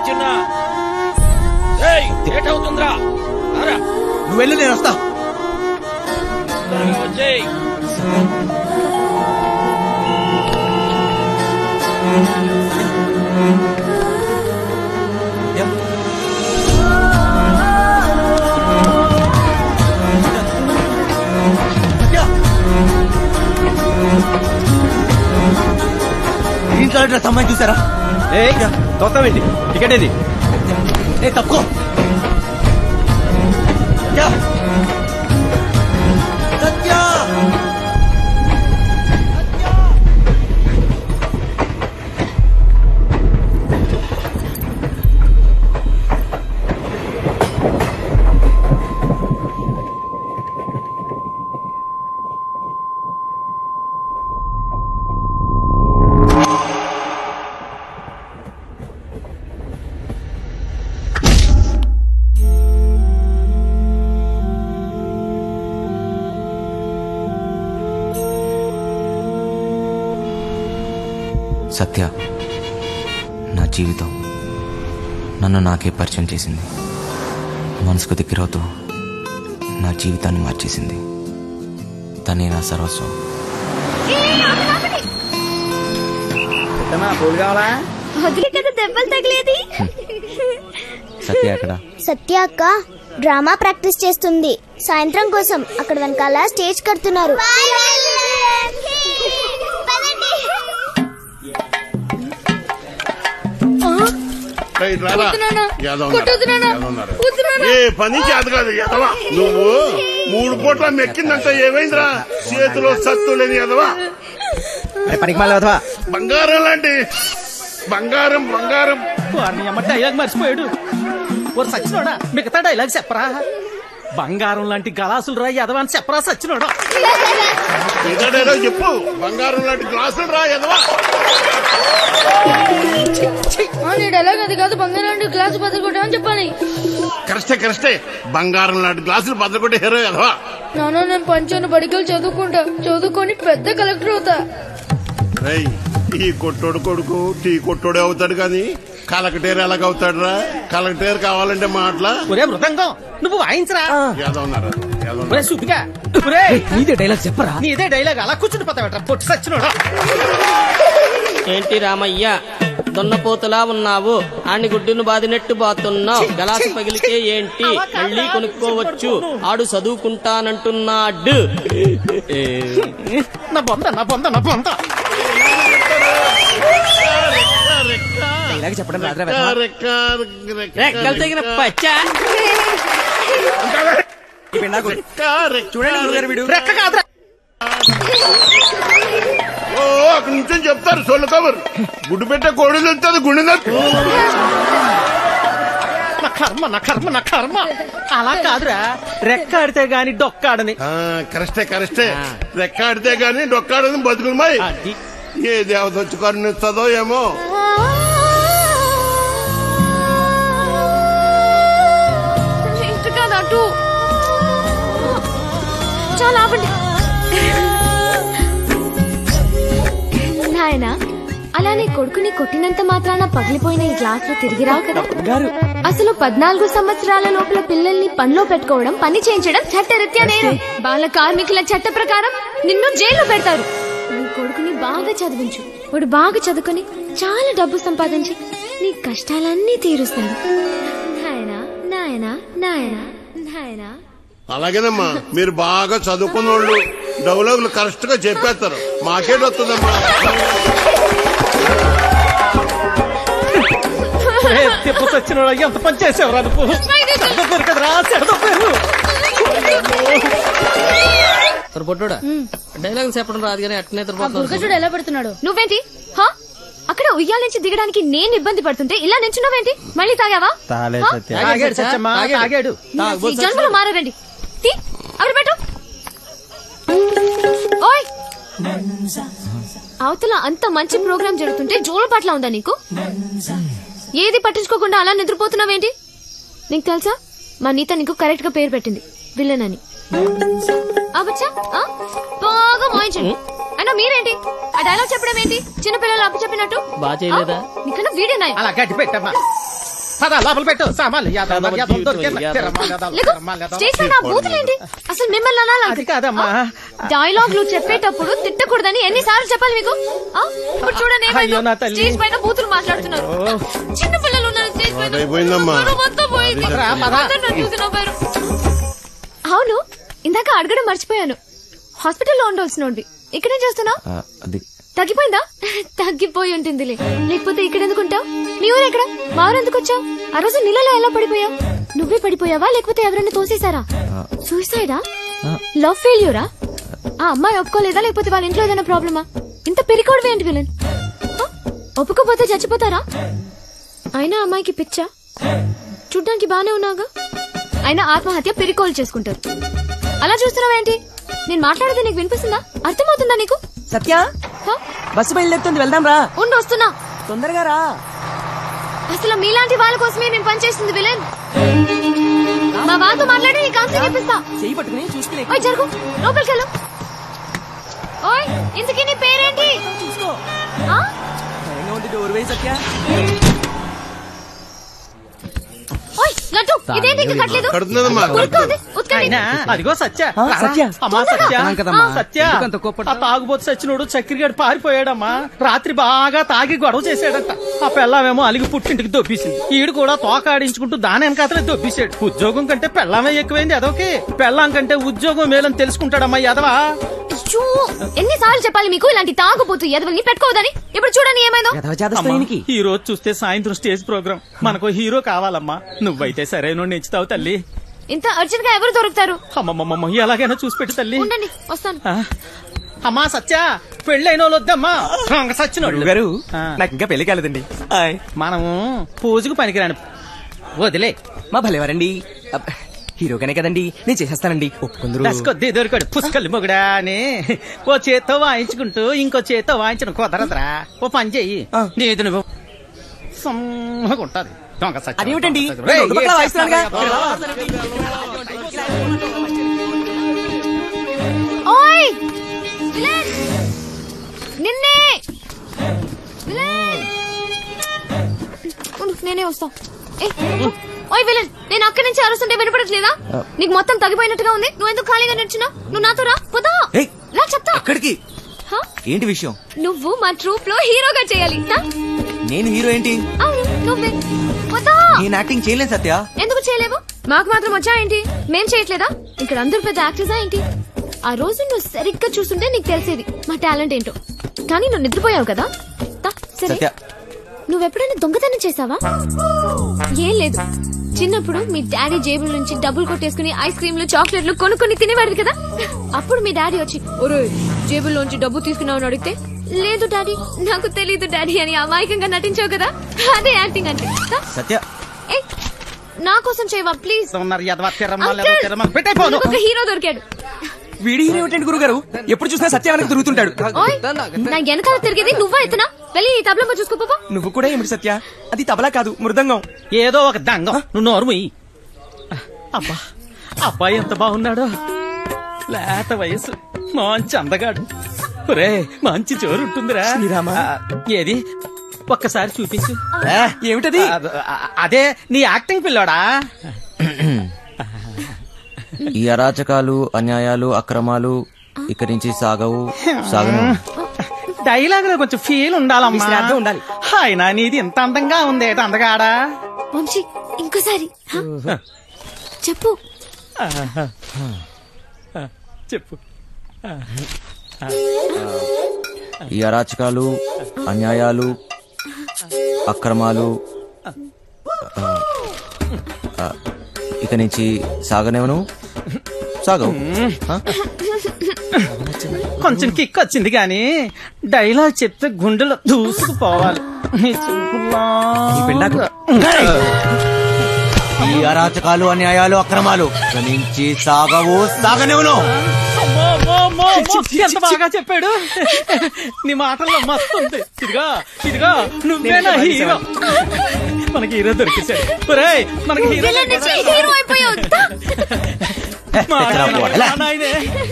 చిన్న లేట్ అవుతుందిరా. నువ్వు వెళ్ళు, నేను వస్తా. వచ్చేయ్. ఇంట్లో అమ్మాయి చూసారా? తొత్తమేంటి టికెట్ ఏది? తప్పుకో. సత్య సత్య నా జీవితం నన్ను నాకే పరిచయం చేసింది. మనసుకు దగ్గరవుతూ నా జీవితాన్ని మార్చేసింది. తనే నా సర్వస్వం. వదిలే కదా దెబ్బలు తగిలేది. సత్య అక్కడ. సత్య అక్క డ్రామా ప్రాక్టీస్ చేస్తుంది. సాయంత్రం కోసం అక్కడ వెనకాల స్టేజ్ కడుతున్నారు. ఏ పని చేత కాదు ఎదవా. నువ్వు 3 పూట్ల మెక్కిందంతా ఏమైందిరా? చేతిలో సత్తు లేని ఎదవా. బంగారం లాంటి బంగారం బంగారం. డైలాగ్ మర్చిపోయాడు. సచ్చినోడా, మిగతా డైలాగ్ చెప్పరా? బంగారం లాంటి గలాసులు రా ఎదవా అని చెప్పరా సచ్చినోడా? ఏదో చెప్పు. బంగారం లాంటి గ్లాసులు రా ఎదవా. డైలాగ్ అది కాదు. బంగారం లాంటి గ్లాసు బద్దలుకొట్టామని చెప్పాలి. కరెక్టే. బంగారం లాంటి గ్లాసులు బద్దలుకొట్టే హీరో ఎదవా. నాన్న నేను పంచాను బడికలు చదువుకొని పెద్ద కలెక్టర్ అవుతా. ఈ కొట్టోడు కొడుకు టీ కొట్టోడే అవుతాడు కానీ కలెక్టర్ ఎలాగవుతాడు రా? కలెక్టర్ కావాలంటే మాటలా. మృదంగం నువ్వు వాయించరా? నీదే డైలాగ్ చెప్పరా? నీదే డైలాగ్ అలా కూర్చుని పోతావట పొట్టు సచ్చినోడా. ఏంటి రామయ్య దొన్నపోతులా ఉన్నావు? ఆని గుడ్డును బాదినట్టు బాతున్నావు. గలాసు పగిలితే ఏంటి, మళ్ళీ కొనుక్కోవచ్చు. ఆడు చదువుకుంటానంటున్నాడు. నా బొంద చెప్పడం రెక్కలు తగిన పచ్చా. చూడండి రెక్క కాదురా. అక్కడి నుంచి చెప్తారు సొల్లు కబురు. గుడ్డు పెట్టే కోడి వెళ్తుంది గుండె నొప్పి. నా కర్మ అలా కాదురా. రెక్క ఆడితే గాని డొక్కాడని. కరెక్టే. రెక్క ఆడితే గాని డొక్కాడని బతుకులమాయి. ఏ దేవత వచ్చి కరుణిస్తుందో ఏమో. చాలా ఆపండి నాయనా. అలానే కొడుకుని కొట్టినంత మాత్రాన పగిలిపోయిన ఈ గ్లాసులు తిరిగి రావు కదా. అసలు 14 సంవత్సరాల లోపల పిల్లల్ని పనిలో పెట్టుకోవడం, పని చేయించడం చట్టరీత్యా నేరం. బాల కార్మికుల చట్ట ప్రకారం నిన్ను జైల్లో పెడతారు. నీ కొడుకుని బాగా చదివించు. వాడు బాగా చదువుకొని చాలా డబ్బు సంపాదించి నీ కష్టాలన్నీ తీరుస్తాడు. నాయనా నాయనా నాయనా నాయనా. అలాగేనమ్మా, మీరు బాగా చదువుకున్న వాళ్ళు డైలాగులు కరెక్ట్ గా చెప్పేస్తారు. మాకేటొస్తుందమ్మా. వచ్చిన ఎంత పని చేసేవరా నువ్వు కదరా పొట్టోడా డైలాగ్ చెప్పడం రాదు కానీ అట్నే చూడు ఎలా పెడుతున్నాడు. నువ్వేంటి హా? అక్కడ ఉయ్యాల నుంచి దిగడానికి నేను ఇబ్బంది పడుతుంటే ఇలా నించున్నావేంటి? మళ్ళీ తాగావా? ఈ జన్మలో మారారండి. అక్కడ పెట్టు. ఓయ్ అవతల అంత మంచి ప్రోగ్రామ్ జరుగుతుంటే జోల పట్ల ఉందా నీకు? ఏది పట్టించుకోకుండా అలా నిద్రపోతున్నావేంటి? నీకు తెలుసా మా నీత నీకు కరెక్ట్ గా పేరు పెట్టింది విలన్ అని. అవచ్చా బాగా మోయించండి. అయినా మీరేంటి ఆ డైలాగ్ చెప్పడం ఏంటి? చిన్నపిల్లలు అప్పు చెప్పినట్టు బాగా చేయలేదా? నీకన్నా వీడే అలా గట్టి పెట్టమ్మా. లోపల పెట్టు సామాన్లు అసలు మిమ్మల్ని కాదమ్మా. డైలాగులు చెప్పేటప్పుడు తిట్టకూడదని ఎన్నిసార్లు చెప్పాలి మీకు? ఇప్పుడు చూడండి స్టేజ్ పైన బూతులు మాట్లాడుతున్నారు. చిన్న పిల్లలు ఉన్నారు స్టేజ్ పైన. అవును ఇందాక అడగడం మర్చిపోయాను. హాస్పిటల్లో ఉండాల్సినోడివి ఇక్కడేం చేస్తున్నావు? తగ్గిపోయిందా? తగ్గిపోయి ఉంటుందిలే, లేకపోతే ఇక్కడ ఎందుకుంటావు? మీ ఊరు ఎక్కడ? మా ఊరు ఎందుకు వచ్చావు? ఆ రోజు నీళ్ళలో ఎలా పడిపోయావు? నువ్వే పడిపోయావా లేకపోతే ఎవరైనా తోసేశారా? సూసైడా? లవ్ ఫెయిల్యూరా? ఆ అమ్మాయి ఒప్పుకోలేదా లేకపోతే వాళ్ళ ఇంట్లో ఏదైనా ప్రాబ్లమా? ఇంత పెరికోవడమే ఏంటి విలన్? ఒప్పుకోపోతే చచ్చిపోతారా? అయినా అమ్మాయికి పిచ్చా? చూడ్డానికి బానే ఉన్నాగా. అయినా ఆత్మహత్య పెరికోలు చేసుకుంటారు. అలా చూస్తున్నావేంటి? నేను మాట్లాడేది నీకు వినిపిస్తుందా? అర్థమవుతుందా నీకు? సత్య బస్సు బయలుదేరుతుంది, వెళ్దాం రా. ఉండి వస్తున్నా, తొందరగా రా. అసలు మీలాంటి వాళ్ళ కోసమే మేము పనిచేస్తుంది విలన్. మా వాళ్ళతో మాట్లాడి నీ కాన్సెప్ట్ చూపిస్తా. చెయ్యి పట్టుకుని చూసుకునే జరుగు, లోపలికెళ్ళు. ఓయ్ ఇంతకీ నీ పేరేంటి? చూసుకో. డోర్ వేయి సత్య. ఓయ్ లడ్డు ఇదేంటి ఇంకా కట్టలేదు? అదిగో సత్య. అమ్మా సత్య ఆ తాగుబోతు సచ్చినోడు చక్రిగాడు పారిపోయాడమ్మా. రాత్రి బాగా తాగి గొడవ చేశాడంట. ఆ పెళ్ళామేమో అలిగి పుట్టింటికి దొబ్బేసింది. ఈడు కూడా తోకాడించుకుంటూ దాని వెనకాతలే దొబ్బేశాడు. ఉద్యోగం కంటే పెళ్ళామే ఎక్కువైంది అదొకే. పెళ్ళాం కంటే ఉద్యోగం మేలని తెలుసుకుంటాడమ్మా ఎదవా. ఎన్నిసార్లు చెప్పాలి మీకు ఇలాంటి తాగుబోతు ఎదవల్ని పెట్టుకోవద్దని? ఇప్పుడు చూడండి ఏమైందో. ఈ రోజు చూస్తే సాయంత్రం స్టేజ్ ప్రోగ్రామ్, మనకు హీరో కావాలమ్మా. నువ్వైతే సరైన నెచ్చుతావు తల్లి. ఇంత అర్జెంట్ గా ఎవరు దొరుకుతారు? అమ్మమ్మ ఎలాగైనా చూసి పెట్టు తల్లి. ఉండండి వస్తాను. అమ్మా సత్య పెళ్ళైన వాళ్ళు వద్దమ్మా. సచ్చినోడు గారు నాకు ఇంకా పెళ్లి కాలేదండి. మనము పూజకు పనికిరాను వదిలే. మా భలేవారండి, హీరోగానే కదండి, నేను చేసేస్తానండి. ఒప్పుకుందరు దొరికాడు పుష్కలు మొగుడా అని. ఓ చేత్తో వాయించుకుంటూ ఇంకో చేత్తో వాయించడం కుదరదురా. ఓ పని చెయ్యి, నీది నువ్వు సమ్మగుంటది. అదేమిటండి నిన్నే నేనే వస్తా. ఓయ్ విలన్, నేను అక్కడి నుంచి అరుస్తుంటే వినపడట్లేదా? నీకు మొత్తం తగ్గిపోయినట్టుగా ఉంది. నువ్వు ఎందుకు ఖాళీగా నడిచినా? నువ్వు నాతో రా. పోదా రా చెప్తా. ఎక్కడికి? ఏంటి విషయం? నువ్వు మా ట్రూప్ లో హీరోగా చేయాలి. నేను హీరో ఏంటి? అవును నువ్వే. పోదా. నేను యాక్టింగ్ చేయలేను సత్య. ఎందుకు చేయలేవు? మాకు మాత్రం వచ్చా ఏంటి? మేం చేయట్లేదా? ఇక్కడ అందరూ పెద్ద యాక్టర్సా ఏంటి? ఆ రోజు నువ్వు సరిగ్గా చూస్తుంటే నీకు తెలిసేది మా టాలెంట్ ఏంటో. కానీ నువ్వు నిద్రపోయావు కదా. సరే, నువ్వెప్పుడైనా దొంగతనం చేసావా? ఏం లేదు, చిన్నప్పుడు మీ డాడీ జేబుల నుంచి డబ్బులు కొట్టేసుకుని ఐస్ క్రీమ్లు చాక్లెట్లు కొనుక్కొని తినేవాడు కదా. అప్పుడు మీ డాడీ వచ్చి ఒరే జేబుల్లోంచి డబ్బు తీసుకున్నావని అడిగితే లేదు డాడీ నాకు తెలీదు డాడీ అని అమాయకంగా నటించావు కదా. అదే యాక్టింగ్ అంటే. సత్య నా కోసం చేయవా ప్లీజ్. ఒక హీరో దొరికాడు. వీడి హీరో ఏంటండి గురుగారు? ఎప్పుడు చూసినా సత్యానికి తిరుగుతుంటాడు. నా వెనకాల తిరిగేది నువ్వా ఎత్తునా? వెళ్ళి తబలా చూసుకోపో. నువ్వు కూడా ఏమిటి సత్య? అది తబలా కాదు, మృదంగం. ఏదో ఒక దంగం. నువ్వు నోరుమయ్యి. అబ్బా అబ్బాయి ఎంత బాగున్నాడో. లేత వయసు, మంచి అందగాడు. రే మంచి చోరు ఉంటుందిరా. ఏది ఒక్కసారి చూపించు. ఏమిటది? అదే నీ యాక్టింగ్ పిల్లోడా. ఈ అరాచకాలు, అన్యాయాలు, అక్రమాలు ఇక్కడి నుంచి సాగవు, సాగను. డైలాగ్ లో కొంచెం ఫీల్ ఉండాలమ్మా. ఉండాలి. అయినా నీది ఇంత అందంగా ఉంది అందగాడా. వంశీ ఇంకోసారి చెప్పు. చెప్పు. ఈ అరాచకాలు, అన్యాయాలు, అక్రమాలు ఇక నుంచి సాగనేవను సాగవు. కొంచెం కిక్ వచ్చింది కానీ డైలాగ్ చెప్తే గుండెలో దూసుకుపోవాలి. ఈ అరాచకాలు, అన్యాయాలు, అక్రమాలు ఇక నుంచి సాగవు, సాగనేవను. ఎంత బాగా చెప్పాడు. నీ మాటల్లో మస్తు ఉంది. ఇదిగా నువ్వేనా హీరో? మనకి హీరో దొరికేశాడు. మనకి హీరో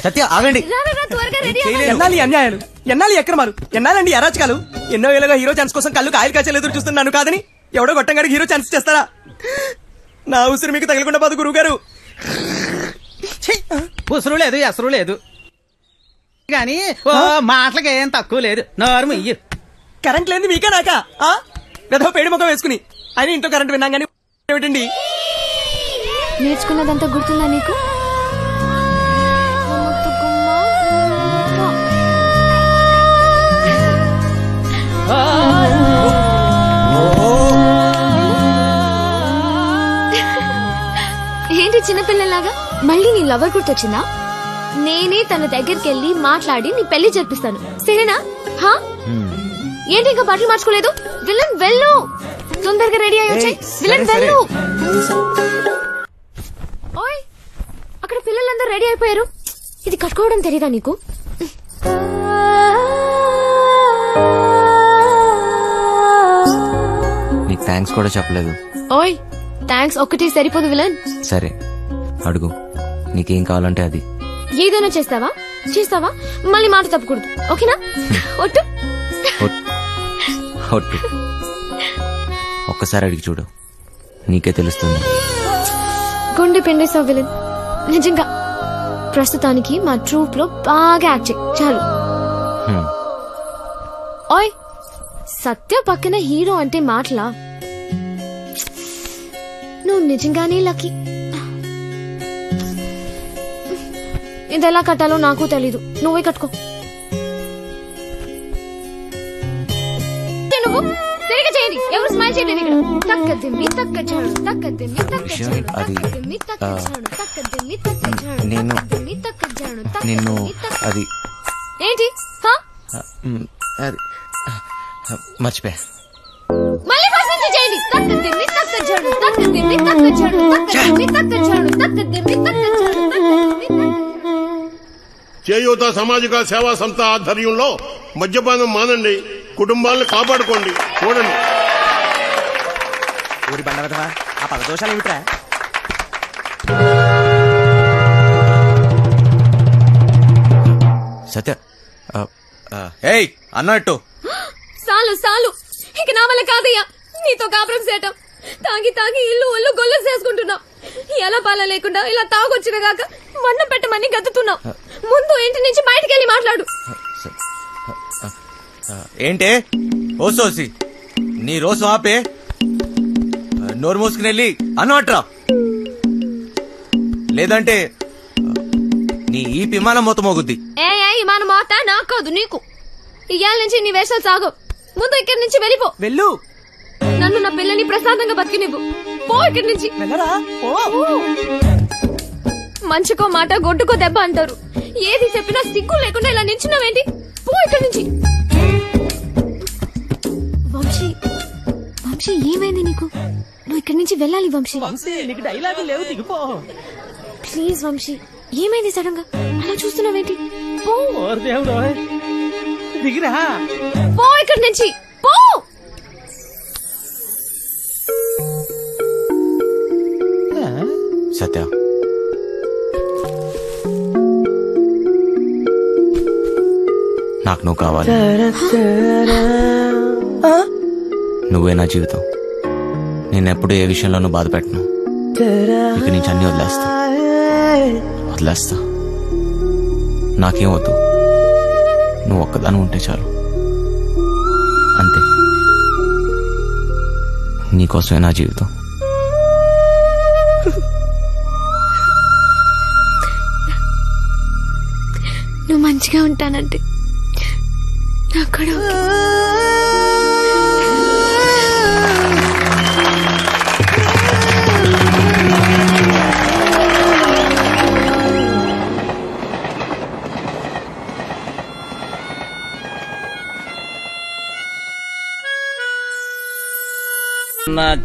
సత్య ఆగండి. ఎన్నాలి అన్యాయాలు, ఎన్నాలి అక్రమాలు, ఎన్నాలండి అరాచకాలు. ఎన్నో ఏళ్ళగా హీరో ఛాన్స్ కోసం కళ్ళు కాయలు కాచలు ఎదురు చూస్తున్నాను కాదని ఎవడో గొట్టంగాడికి హీరో ఛాన్స్ చేస్తారా? నా ఉసురు మీకు తగలకుండా పోదు గురువు గారు. ఉసురు లేదు, ఎసరు లేదు గాని మాటలకి ఏం తక్కువ లేదు. నోరు ఇయ్యు. కరెంట్ లేని మీకే నాకా గదో పేడి ముఖం వేసుకుని అని ఇంట్లో కరెంట్ విన్నాం కానీ ఏమిటండి? నేర్చుకున్నదంతా గుర్తుందా నీకు? ఏంటి చిన్నపిల్లలాగా మళ్ళీ నీ లవర్ గుర్తొచ్చిందా? నేనే తన దగ్గరికి వెళ్ళి మాట్లాడి నీ పెళ్లి జరిపిస్తాను, సరేనా? ఏంటి ఇంకా బట్టలు మార్చుకోలేదు? విలన్ వెళ్ళు, తొందరగా రెడీ అయ్యి వచ్చాయి. విలన్ వెళ్ళు. ఓయ్, అక్కడ పిల్లలందరూ రెడీ అయిపోయారు. ఇది కట్టుకోవడం తెలీదా నీకు? నీకు థ్యాంక్స్ కూడా చెప్పలేదు. ఓయ్, థ్యాంక్స్ ఒక్కటే సరిపోదు విలన్. సరే అడుగు, నీకేం కావాలంటే అది. ఏదైనా చేస్తావా? మళ్ళీ మాట తప్పకూడదు, ఓకేనా? ఒట్టు. ఒట్టు. ఒక్కసారి అడిగి చూడు, నీకే తెలుస్తుంది. గుండె పిండేసావు విలన్. నిజంగా ప్రస్తుతానికి మా ట్రూప్ లో బాగా యాక్ట్ చేయి చాలు. ఓయ్, సత్య పక్కన హీరో అంటే మాటలా? నువ్వు నిజంగానే లక్కీ. ఇది ఎలా కట్టాలో నాకు తెలీదు, నువ్వే కట్టుకో. నువ్వు సరిగా చేయండి. ఎవరు స్మైల్ చేయండి ఇక్కడ. తక్కదిమ్మి తక్కచాడు, తక్కదిమ్మి తక్కచాడు, తక్కదిమ్మి తక్కచాడు, తక్కదిమ్మి తక్కచాడు, నేను తక్కచాడు, నిన్ను అది ఏంటి? అది మర్చిపోయా. మళ్ళీ ఫస్ట్ నుంచి చేయండి. తక్కదిమ్మి తక్కచాడు, తక్కదిమ్మి తక్కచాడు, తక్కదిమ్మి తక్కచాడు, తక్కదిమ్మి తక్కచాడు, తక్కదిమ్మి. చేయూత సామాజిక సేవా సంస్థ ఆధ్వర్యంలో మద్యపానం మానండి, కుటుంబాలను కాపాడుకోండి. చూడండి. ఊరి బండ కదవా, ఆ పదదోషాలు ఏమిట్రా? సత్య ఏయ్ అన్నట్టు సాలు ఇక నా వల్ల కాదయ్యా నీతో కాపురం చేయటం. తాగి ఇల్లు ఒళ్ళు గొల్ల చేసుకుంటున్నావు. ఎలా పాల లేకుండా ఇలా తాగొచ్చిన గాక మన్నం పెట్టమని గతుతున్నావు. ముందు ఇంటి నుంచి బయటికి వెళ్ళి మాట్లాడు. ఏంటే ఓసోసి నీ రోజు ఆపే, నోరు మూసుకుని వెళ్ళి అన్నట్రా, లేదంటే నీ ఈ విమానం మొత్తం మోగుద్ది. మన మాట నాకు కాదు నీకు. ఇవాళ నుంచి నీ వేషాలు సాగు. ముందు ఇక్కడి నుంచి వెళ్ళిపో. వెళ్ళు. నన్ను నా పిల్లని ప్రశాంతంగా బతికినివ్వు. పో ఇక్కడి నుంచి. మంచికో మాట గొడ్డుకో దెబ్బ అంటారు. ఏది చెప్పినా సిగ్గు లేకుండా ఇలా నిల్చున్నావేంటి? పో ఇక్కడి నుంచి. వంశీ ఏమైంది నీకు? నువ్వు ఇక్కడి నుంచి వెళ్ళాలి వంశీ. నీకు డైలాగు లేవు, దిగిపో ప్లీజ్ వంశీ. ఏమైంది సడన్ గా అలా చూస్తున్నావేంటి? పో. దేవుడు దిగిరా. పో ఇక్కడి నుంచి. పో. సత్య నాకు నువ్వు కావాలి. నువ్వే నా జీవితం. నేనెప్పుడు ఏ విషయంలోనూ బాధ పెట్టను. ఇక నుంచి అన్ని వదిలేస్తా. నాకేం వద్దు, నువ్వు ఒక్కదాని ఉంటే చాలు. అంతే, నీకోసమే నా జీవితం. నువ్వు మంచిగా ఉంటానంటే నాకు కూడా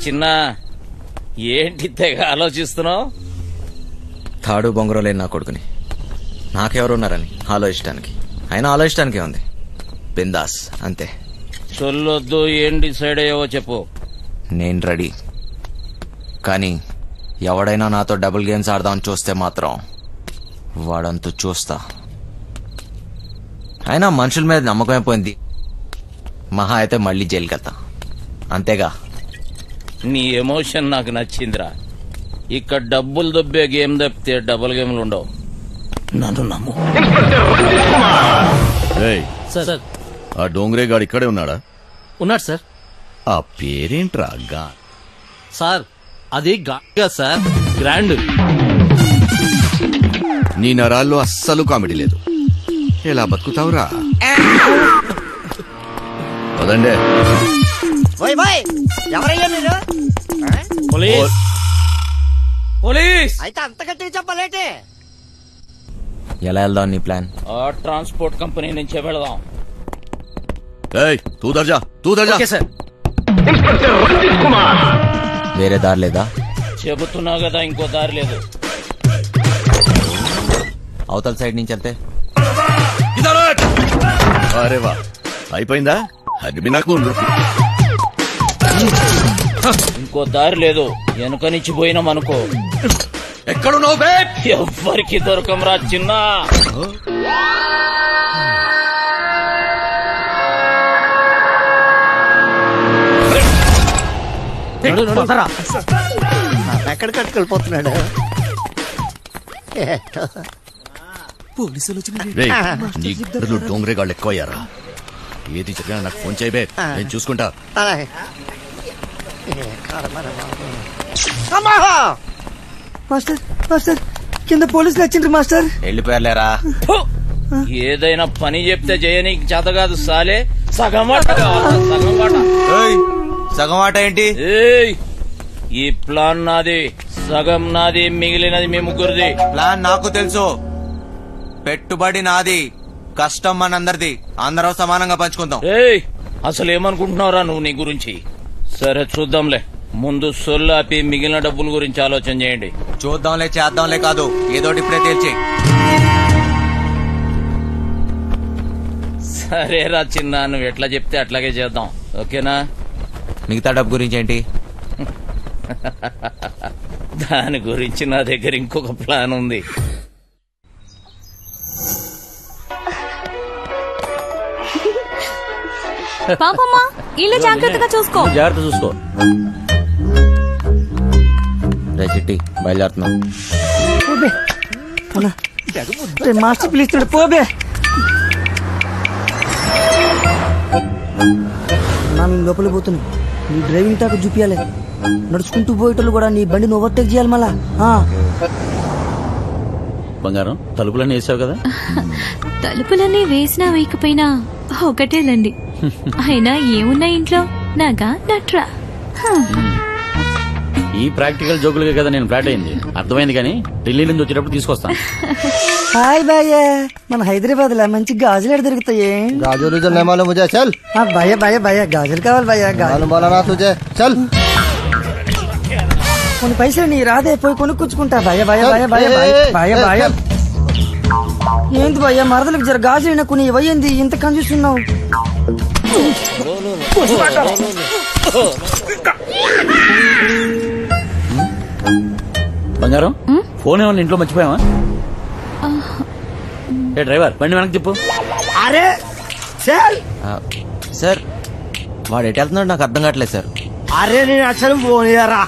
చిన్న ఏంటి తెగ ఆలోచిస్తున్నావు? తాడు బొంగరం లేని నా కొడుకుని నాకెవరున్నారని ఆలోచించడానికి. అయినా ఆలోచించడానికే ఉంది. బిందాస్ అంతే. చొల్లొద్దు, ఏం డిసైడ్ అయ్యావో చెప్పు. నేను రెడీ. కానీ ఎవడైనా నాతో డబుల్ గేమ్స్ ఆడదామని చూస్తే మాత్రం వాడంతూ చూస్తా. అయినా మనుషుల మీద నమ్మకం అయిపోయింది. మహా అయితే మళ్ళీ జైలుకి వెళ్తా, అంతేగా. నీ ఎమోషన్ నాకు నచ్చిందిరా. ఇక్కడ డబ్బులు దొబ్బే గేమ్ తప్పితే డబుల్ గేమ్లు ఉండవు. నన్ను నమ్ము. సార్ ఆ డోంగ్రే గాడు ఇక్కడే ఉన్నాడా? ఉన్నాడు సార్. ఆ పేరేంట్రా? సార్ అది గా సార్, గ్రాండ్. నీ నరాల్లో అస్సలు కామెడీ లేదు. ఎలా బతుకుతావురా? పదండే. ఎవరయ్యా మీరు? పోలీస్ అయితే అంత గట్టిగా చెప్పలేటే. ఎలా వెళ్దాం నీ ప్లాన్? ఆ ట్రాన్స్పోర్ట్ కంపెనీ నుంచే వెళదాం. తూ దర్జా, తూ దర్జా. వేరే దారి లేదా? చెబుతున్నా కదా, ఇంకో దారి లేదు. అవతల సైడ్ నుంచి వెళ్తే అరే వా, అయిపోయిందా? అది నాకు ఇంకో దారి లేదు. వెనుక నుంచి పోయినాం అనుకో. ఎక్కడున్నావు? ఎవ్వరికి దొరకంరా చిన్న. ఎక్కడ కట్టుకెళ్ళిపోతున్నాడు? పోలీసులు డోంగ్రే గాళ్ళు ఎక్కువయ్యారా? ఏది జరిగినా నాకు ఫోన్ చేయబే, నేను చూసుకుంటా. మాస్టర్ మాస్టర్ కింద పోలీసులు వచ్చిండ్రు మాస్టర్. వెళ్ళిపోయారులేరా. ఏదైనా పని చెప్తే చేయనీకి చేత కాదు సాలే. సగం సగం ఆట ఏంటి? ఈ ప్లాన్ నాది, సగం నాది, మిగిలినది మీ ముగ్గురిది. ప్లాన్ నాకు తెలుసు. పెట్టుబడి నాది, కష్టం మనందరిది. అందరం సమానంగా పంచుకుందాం. అసలు ఏమనుకుంటున్నావురా నువ్వు నీ గురించి? సరే చూద్దాంలే. ముందు సొల్లాపి మిగిలిన డబ్బుల గురించి ఆలోచన చేయండి. చూద్దాంలే చేద్దాంలే కాదు, ఏదోటి ఇప్పుడే తేల్చి. సరేరా చిన్న, నువ్వు ఎట్లా చెప్తే అట్లాగే చేద్దాం. ఓకేనా? మిగతా డబ్బు గురించి ఏంటి? దాని గురించి నా దగ్గర ఇంకొక ప్లాన్ ఉంది. పాపమ్మా, ఇల్లు జాగ్రత్తగా చూసుకో. జాగ్రత్త చూసుకో. రే చిట్టి, బయలుదేరుతున్నాం. మాస్టర్ పిలుస్తున్నాడు, పోబే. మేము లోపలికి పోతున్నాం. నీ డ్రైవింగ్ టాక్ చూపించాలి. నడుచుకుంటూ పోయేటోళ్ళు కూడా నీ బండిని ఓవర్టేక్ చేయాలి మళ్ళా. బంగారం, తలుపులన్నీ వేసావు కదా? తలుపులన్నీ వేసినా వేయకపోయినా ఒకటేలండి. అయినా ఏమున్నా ఇంట్లో నాగా నట్రా. ఈ ప్రాక్టికల్ జోకులుగా కదా నేను ఫ్లాట్ అయింది. అర్థమైంది, కానీ ఢిల్లీ నుంచి వచ్చేటప్పుడు తీసుకొస్తాను. హాయ్ భయ్య, మన హైదరాబాద్ లో మంచి గాజులు ఎక్కడ దొరుకుతాయి? గాజులు చల్. భయ్య భయ్య భయ్య గాజులు కావాలి భయ్య. చల్. కొన్ని పైసలు నీ రాదే, పోయి కొనుక్కుంటా. భయ భయ భయ భయ భయ భయ. ఏంది భయ్య, మరదలకు జర గాజులు కొన్ని ఇవ్వయింది, ఇంత కన్ఫ్యూస్తున్నావు. బంగారం, ఫోన్ ఏమన్నా ఇంట్లో మర్చిపోయావా? ఏ డ్రైవర్, బండి వెనక్కి చెప్పు. అరే సార్, వాడు ఎటు వెళ్తున్నాడు నాకు అర్థం కావట్లేదు సార్. అరే నేను అసలు పోనీయరా.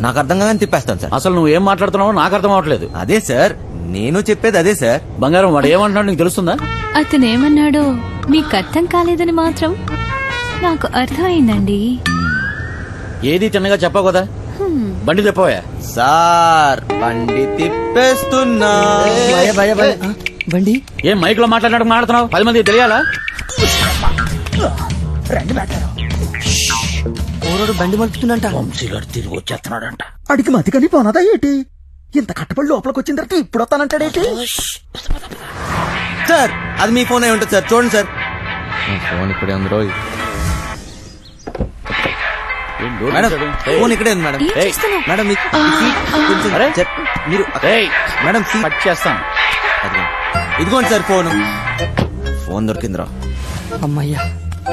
నాకు అర్థం కాదని తిప్పేస్తాను సార్. అసలు నువ్వు ఏం మాట్లాడుతున్నావో నాకు అర్థం అవట్లేదు. అదే సార్, నేను చెప్పేది అదే సార్. బంగారం, వాడు ఏమంటున్నాడు నీకు తెలుస్తుందా? అతనేమన్నాడో మీకు అర్థం కాలేదని మాత్రం నాకు అర్థమైందండి. ఏది తిన్నగా చెప్పావు కదా. బండి తిప్పవా? సార్, బండి తిప్పేస్తున్నా. బండి ఏం మైక్ లో మాట్లాడుతున్నావు? 10 మంది తెలియాలా? ఓరోడు బండి మలుపుతుందంట. వంశీగారు తిరిగి వచ్చేస్తున్నాడంట. అడిగి మతికని పోనదా ఏంటి? ఇంత కట్టబడి లోపలికి వచ్చిన తర్వాత ఇప్పుడు వస్తానంటాడేంటి? సార్, అది మీ ఫోన్ అయి ఉంటుంది సార్, చూడండి సార్. ఫోన్ ఇప్పుడే ఉంది రోజు. మేడం ఫోన్ ఇక్కడే ఉంది మేడం. మేడం మీరు మేడం కట్ చేస్తాను. ఇదిగోండి సార్ ఫోన్ దొరికిందిరా. అమ్మయ్యా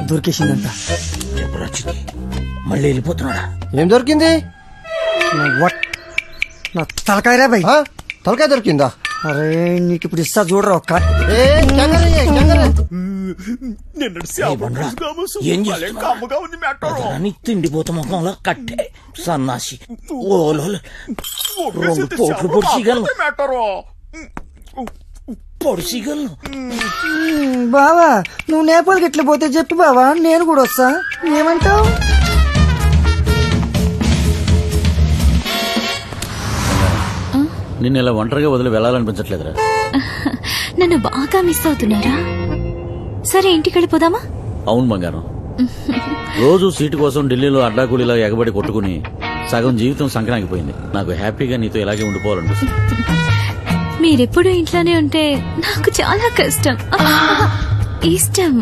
దొరికేసిందంట. మళ్ళీ వెళ్ళిపోతున్నాడా? ఏం దొరికింది? నా తలకాయరా భయ్. తలకాయ దొరికిందా? అరే నీకు ఇప్పుడు ఇస్తా చూడరా ఒక్క. తిండిపోత ముఖంలో కట్టే సన్నాసి ఓలో 2 పోట్లు పొడిచిగలను పొడిచిగలను. బావా నువ్వు నేపాల్కి ఎట్లా పోతే చెప్పు బావా, నేను కూడా వస్తా. ఏమంటావు? నిన్ను ఇలా ఒంటరిగా వదిలి వెళ్ళాలనిపించట్లేదురా. నన్ను బాగా మిస్ అవుతున్నారా? సరే ఇంటికి వెళ్ళిపోదామా? అవును బంగారం, రోజు సీటు కోసం ఢిల్లీలో అడ్డాకూలీలా ఎగబడి కొట్టుకుని సగం జీవితం సంక్రాంతిపోయింది. నాకు హ్యాపీగా నీతో ఇలాగే ఉండిపోవాలనిపిస్తుంది. మీరెప్పుడు ఇంట్లోనే ఉంటే నాకు చాలా కష్టం. ఇష్టం.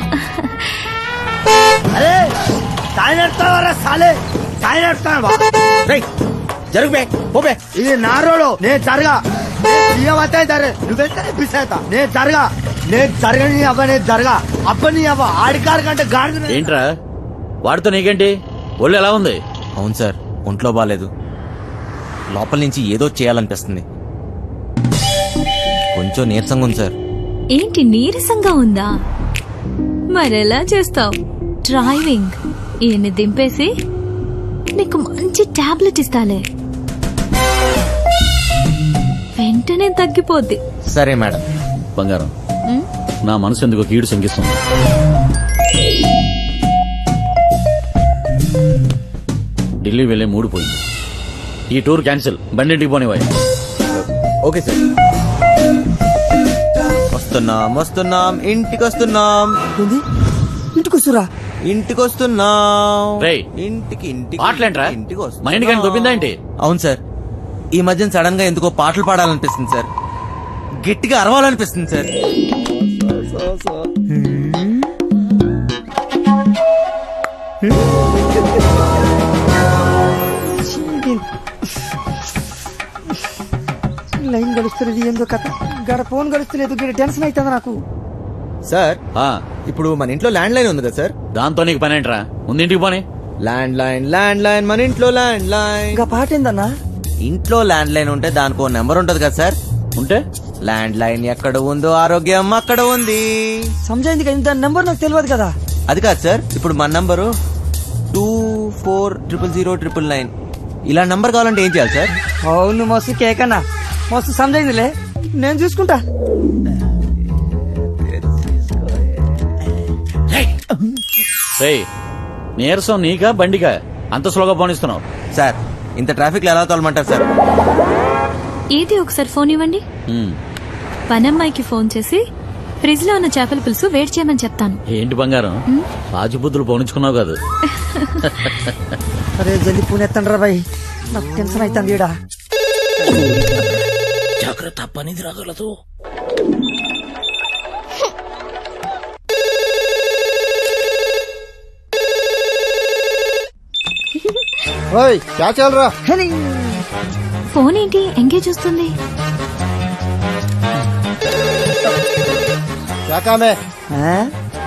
ఇది నా రోడ్, నేను జరగా నేను జరగా నేను జరగని అవ్వ నేను జరగా అబ్బని అవ్వ ఆడికారు కంటే గాడి. ఏంట్రా వాడితో నీకేంటి? ఒళ్ళు ఎలా ఉంది? అవును సార్, ఒంట్లో బాగాలేదు. లోపల నుంచి ఏదో చేయాలనిపిస్తుంది. కొంచెం నీరసంగా ఉంది సార్. ఏంటి నీరసంగా ఉందా? మరెలా చేస్తావు? డ్రైవింగ్ ఈయన్ని దింపేసి నీకు మంచి టాబ్లెట్ ఇస్తాలే, వెంటనే తగ్గిపోద్ది. సరే మేడం. బంగారం, నా మనసు ఎందుకో కీడు శంకిస్తుంది. ఢిల్లీ వెళ్లే మూడు పోయింది. ఈ టూర్ క్యాన్సిల్, బండింటికి పోనివ్వాలి. Okay sir. వస్తున్నాం ఇంటికి వస్తున్నాం. ఇంటికి వస్తురా? ఇంటికి వస్తున్నాం. ఇంటికి మా ఇంటికి దొబ్బిందా ఏంటి? అవును సార్, ఈ మధ్యన సడన్ గా ఎందుకో పాటలు పాడాలనిపిస్తుంది సార్, గట్టిగా అరవాలనిపిస్తుంది సార్. లైన్ గడుస్తున్నది ఏందో కథ, గడ ఫోన్ గడుస్తలేదు, గడ టెన్షన్ అవుతుంది నాకు. సార్ ఇప్పుడు మన ఇంట్లో ల్యాండ్ లైన్ ఉంది కదా సార్? దాంతో నీకు పని ఏంట్రా? ముందు ఇంటికి పోనీ. ల్యాండ్ లైన్ మన ఇంట్లో ల్యాండ్ లైన్. ఇంకా పాట ఏందన్నా? ఇంట్లో ల్యాండ్ లైన్ ఉంటే దానికో నెంబర్ ఉంటది కదా సార్? ఉంటే ల్యాండ్ లైన్ ఎక్కడ ఉందో ఆరోగ్యం అక్కడ ఉంది. సమజైంది కదా, దాని నెంబర్ నాకు తెలియదు కదా. అది కాదు సార్, ఇప్పుడు మన నంబరు 24000999. ఇలా నంబర్ కావాలంటే ఏం చేయాలి సార్? అవును మస్తు కేకన్నా, మస్తు సమజైందిలే, నేను చూసుకుంటా. నీరసం నీకా బండికా అంత స్లోగా పోనిస్తున్నావు? సార్ ఇంత ట్రాఫిక్ లో ఎలా తోలమంటారు సార్? ఏది ఒకసారి ఫోన్ ఇవ్వండి. పనమ్మాయికి ఫోన్ చేసి ఫ్రిడ్జ్ లో ఉన్న చేపల పులుసు వేడి చేయమని చెప్తాను. ఏంటి బంగారం, పాచిబుద్ధులు పోనించుకున్నావు కాదు? అరే జల్ది పూనెత్తండి రా బాయ్, నాకు టెన్షన్ అవుతుంది. ఈడ జాగ్రత్త, పనిది రాగలదు. ఫోన్ ఏంటి ఎంగేజ్ వస్తుంది?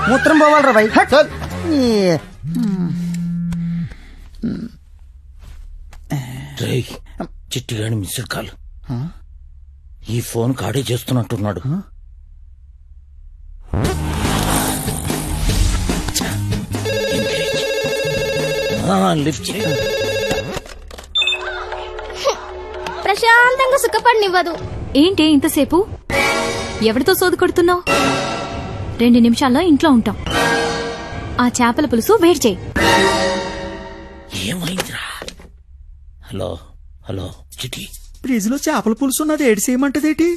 మూత్రం పోవాలరా బాయ్. చిట్టిగాని మిస్డ్ కాల్. ఈ ఫోన్ కాడే చేస్తున్నట్టున్నాడు. ప్రశాంతంగా సుఖపడినివ్వదు. ఏంటి ఇంతసేపు? ఎవరితో సోది కొడుతున్నావు? 2 నిమిషాల్లో ఇంట్లో ఉంటాం. ఆ చేపల పులుసు వేడి చేయి. ఏమైందిరా? హలో హలో చిటి, ఫ్రిడ్జ్ లో చేపల పులుసు ఉన్నది ఏడు చేయమంటదేటి?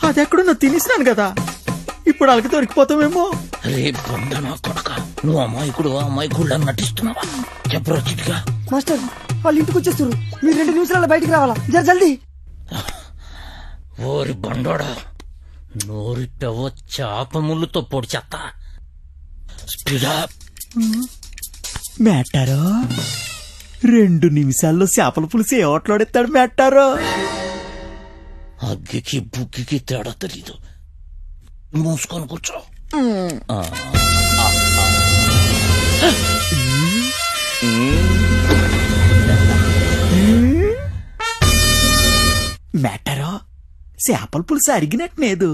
అది ఎక్కడున్నా తినేసినాను కదా, ఇప్పుడు వాళ్ళకి దొరికిపోతామేమో. రే బంధనా కొడక, నువ్వు అమాయకుడు నటిస్తున్నావా? చెప్పరా చిటిగా. మాస్టర్ వాళ్ళు ఇంటికి వచ్చేస్తారు, మీరు 2 నిమిషాల్లో బయటికి రావాలా, జల్దీ. ఓరి బండోడా, నోరిట్టవో చేప ముళ్ళుతో పొడి చెత్త. స్పీడా మ్యాటరు 2 నిమిషాల్లో చేపల పులుసు ఏ ఓట్లాడెత్తాడు మెట్టారో. అగ్గికి బుగ్గికి తేడా తెలీదు. మూసుకొని కూర్చో. మెట్టారో చేపల పులుసు అరిగినట్లేదు.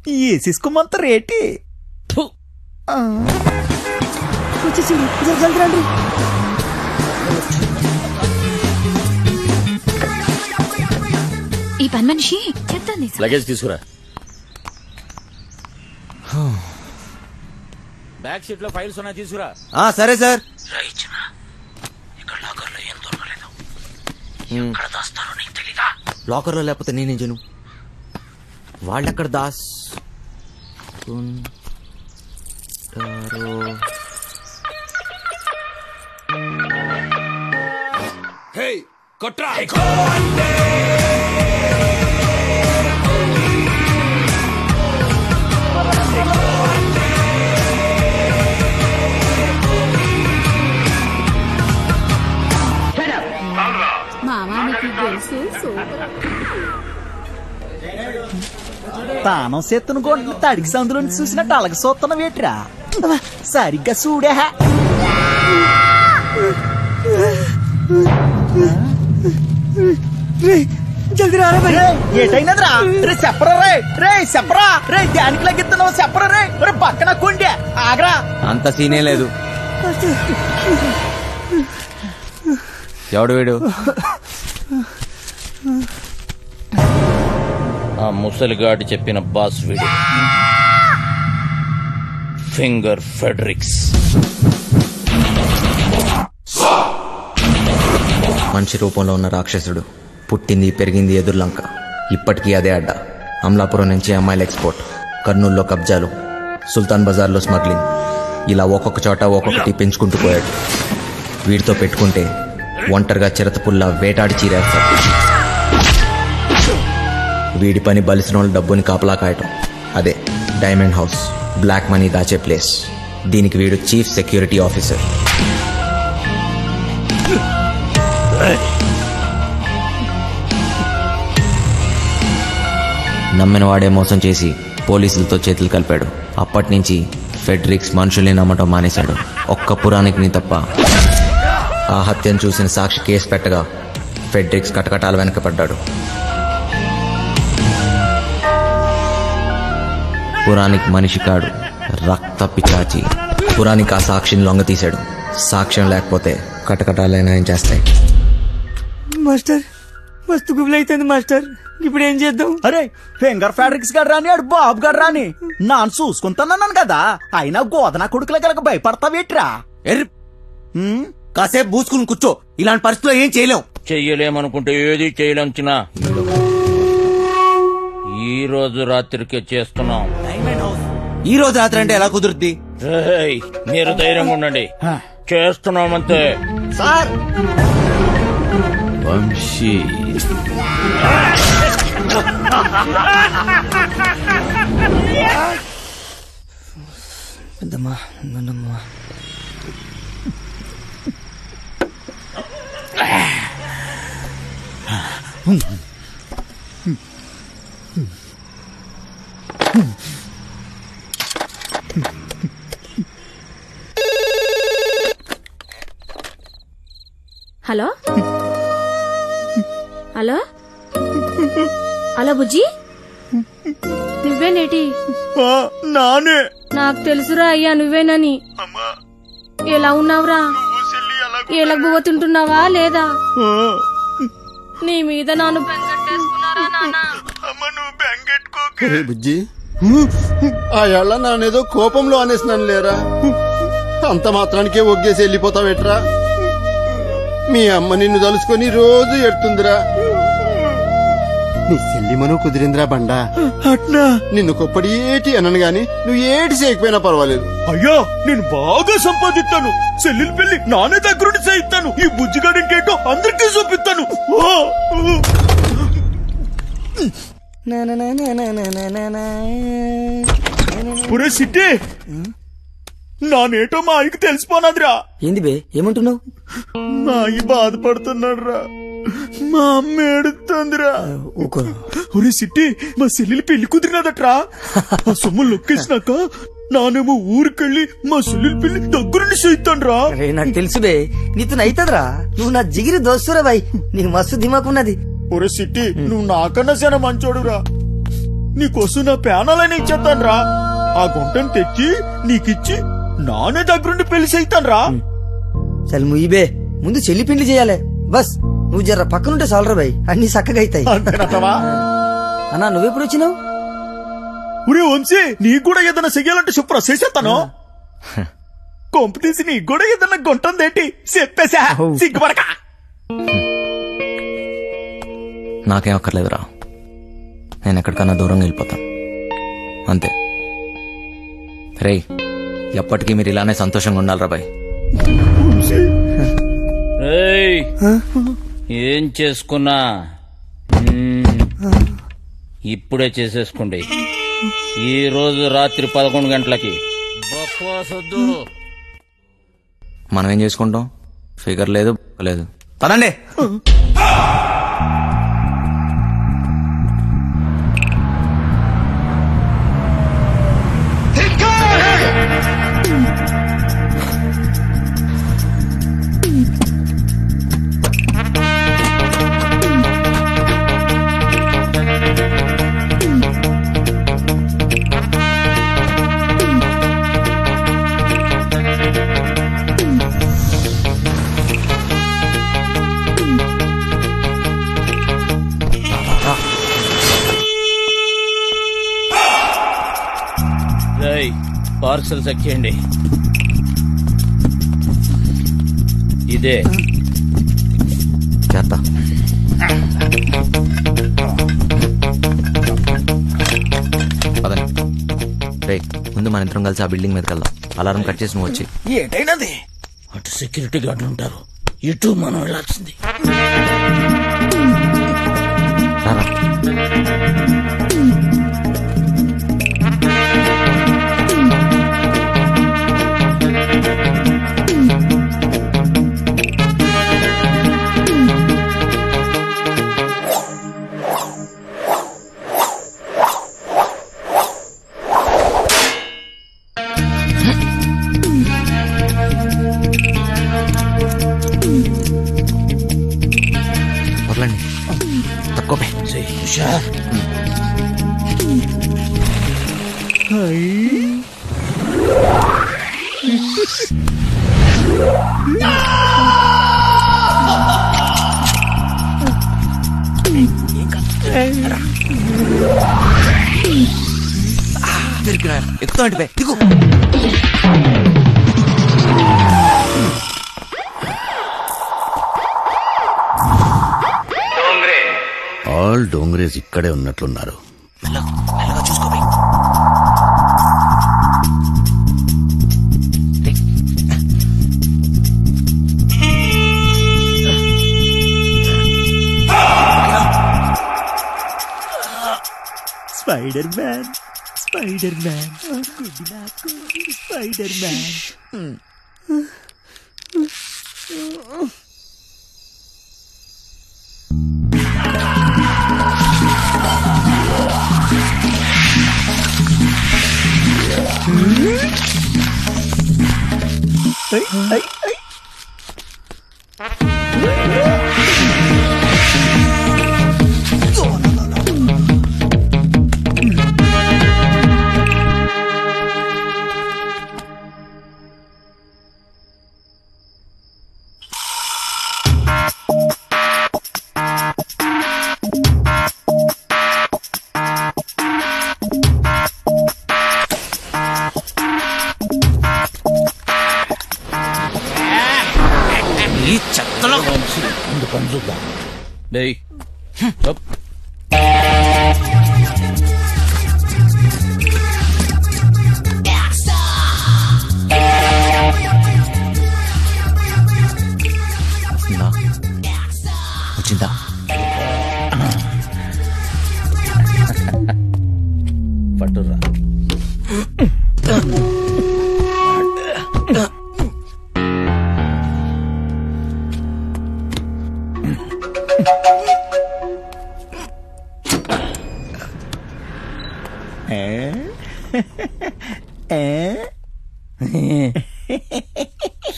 వేసేసుకోమంత రేటి. రండి. ఈ పని మనిషి చెప్తాను. లగేజ్ తీసుకురా. బ్యాక్ సీట్ లో ఫైల్స్ ఉన్నాయి, తీసుకురా. సరే సార్. లాకర్ లో లేకపోతే నేనే జను. వాళ్ళెక్కడ దాస్ కొట్రా. మామానికి తెలుసు. తానం సెత్తును కొట్టిన తడికి సందులో చూసినట్టు అలగ సూత్తన వేట్రా. సరిగ్గా చూడే. ఏటైనదిరా? రే చెప్పరా రే. రే చెప్పరా రే. దానికి లగిస్తున్నావు చెప్పరా రే. రే పక్కన కొండే ఆగరా. అంత సీనే లేదు. ఎవడు వీడు? ఆ ముసలిగాడి చెప్పిన బాస్ వీడు. Finger Fredricks. మనిషి రూపంలో ఉన్న రాక్షసుడు. పుట్టింది పెరిగింది ఎదుర్లంక. ఇప్పటికీ అదే అడ్డ. అమలాపురం నుంచి అమ్మాయిల ఎక్స్పోర్ట్, కర్నూలులో కబ్జాలు, సుల్తాన్ బజార్లో స్మగ్లింగ్. ఇలా ఒక్కొక్క చోట ఒక్కొక్కటి పెంచుకుంటూ పోయాడు. వీడితో పెట్టుకుంటే ఒంటరిగా చిరతపుల్లా వేటాడి చీరేస్తాడు. వీడి పని బలిసిన డబ్బుని కాపలా కాయటం. అదే డైమండ్ హౌస్, బ్లాక్ మనీ దాచే ప్లేస్. దీనికి వీడు చీఫ్ సెక్యూరిటీ ఆఫీసర్. నమ్మిన వాడే మోసం చేసి పోలీసులతో చేతులు కలిపాడు. అప్పటి నుంచి ఫెడ్రిక్స్ మనుషుల్ని నమ్మటం మానేశాడు. ఒక్క పురాణికిని తప్ప. ఆ హత్యను చూసిన సాక్షి కేసు పెట్టగా ఫెడ్రిక్స్ కటకటాల వెనకపడ్డాడు. పురాణిక్ మనిషి కాడు, రక్త పిచాచి. పురాణిక్ ఆ సాక్షిని లొంగతీశాడు. సాక్ష్యం లేకపోతే కటకటాలైనా ఏం చేస్తాయి. మాస్టర్ మస్తు గుబులైతుంది మాస్టర్. ఇప్పుడు ఏం చేద్దాం? అరే ఫింగర్ ఫ్యాడ్రిక్స్ గడ్ రాని ఆడు బాబు గడ్ రాని నాన్న చూసుకుంటానన్నాను కదా. అయినా గోదనా కొడుకుల కనుక భయపడతావేట్రా? కాసేపు బూసుకుని కూర్చో. ఇలాంటి పరిస్థితుల్లో ఏం చేయలేం. చెయ్యలేమనుకుంటే ఏది చేయలేం చిన్న. ఈ రోజు రాత్రికే చేస్తున్నాం. ఈ రోజు రాత్రి అంటే ఎలా కుదురుద్ది? మీరు ధైర్యంగా ఉండండి. చేస్తున్నామంతే సార్. వంశీ పెద్దమ్మా నాన్నమ్మా. హలో హలో హలో బుజ్జి, నువ్వేనేటి? నానే. నాకు తెలుసురా అయ్యా నువ్వేనని. ఎలా ఉన్నావురా? ఎలగబోతుంటున్నావా లేదా? నీ మీద నాను బెంగట్టేసుకున్నారా నాన్న? బుజ్జి, ఆ ఏళ్ళ నానేదో కోపంలో అనేసినాను లేరా. అంత మాత్రానికే ఒగ్గేసి వెళ్ళిపోతావేట్రా? మీ అమ్మ నిన్ను తలుసుకొని రోజు ఎడుతుందిరా. నీ చెల్లిమను కుదిరిందిరా బండా. అట్నా? నిన్ను కొప్పడి ఏటి అనను గాని నువ్వు ఏటి చేయకపోయినా పర్వాలేదు. అయ్యో నేను బాగా సంపాదిస్తాను. చెల్లెలు పెళ్లి నానే దగ్గరుండి చేయిస్తాను. ఈ బుజ్జిగాడు ఇంకేంటో అందరికీ చూపిస్తాను. నా పురే సిట్టి, నానేటో మా ఆయనకి తెలిసిపోనాదిరా. ఏంది బే ఏమంటున్నావు? మా అయ్య బాధపడుతున్నాడు రా, మా అమ్మ ఏడుతుందిరా. ఒరే సిట్టి, మా చెల్లెలు పెళ్లి కుదిరినదట్రా. ఆ సొమ్ము లొక్కేసినాక నానేమో ఊరికెళ్ళి మా చెల్లెలు పెళ్లి దగ్గరుండి చేయిస్తాను రా. నాకు తెలుసు బే, నీతో అయితదిరా. నువ్వు నా జిగిరి దోస్తురా బాయ్, నీకు మస్తు దిమాకున్నది. ఒరే సిట్టి, నువ్వు నాకన్నా చాలా మంచోడురా. నీకోసం నా ప్యానాలని ఇచ్చేస్తాను రా. ఆ గుంటను తెచ్చి నీకిచ్చి నానే దగ్గరుండి పెళ్లి చేయిస్తాను రా. చల్ ముయ్యబే, ముందు చెల్లి పెళ్లి చేయాలి. బస్ నువ్వు జర పక్కనుంటే చాలరా బాయ్, అన్ని చక్కగా అవుతాయి. అన్నా నువ్వెప్పుడు వచ్చినావు? ఒరే వంశీ, నీకు కూడా ఏదైనా చెయ్యాలంటే చెప్పురా, చేసేస్తాను. కొంప తీసి నీకు కూడా ఏదైనా గుంటుందేంటి చెప్పేసా, సిగ్గుపడక. నాకేం అక్కర్లేదురా, నేను ఎక్కడికన్నా దూరంగా వెళ్ళిపోతాను అంతే. రేయ్, ఎప్పటికీ మీరు ఇలానే సంతోషంగా ఉండాలిరా బాయ్. ఏం చేసుకున్నా ఇప్పుడే చేసేసుకోండి. ఈ రోజు రాత్రి 11 గంటలకి బక్వాసొద్దు. మనం ఏం చేసుకుంటాం? ఫిగర్ లేదు లేదు. పదండి. పార్సల్ చెక్కేయండి. ఇదే చేస్తా. పదండి. రేయ్, ముందు మన ఇద్దరం కలిసి ఆ బిల్డింగ్ మీదకి వెళ్దాం. అలారం కట్ చేసి నువ్వు వచ్చి. ఏటైనది? అటు సెక్యూరిటీ గార్డులు ఉంటారు, ఇటు మనం వెళ్ళాల్సింది. ఎక్కుతాంటి బే, దిగు. ఆల్ డోంగ్రేజ్ ఇక్కడే ఉన్నట్లున్నారు. చూసుకోబోయ్. Spider Man, Spider Man, good నాకు స్పైడర్ మ్యాన్. వచ్చిందా? పట్టురా.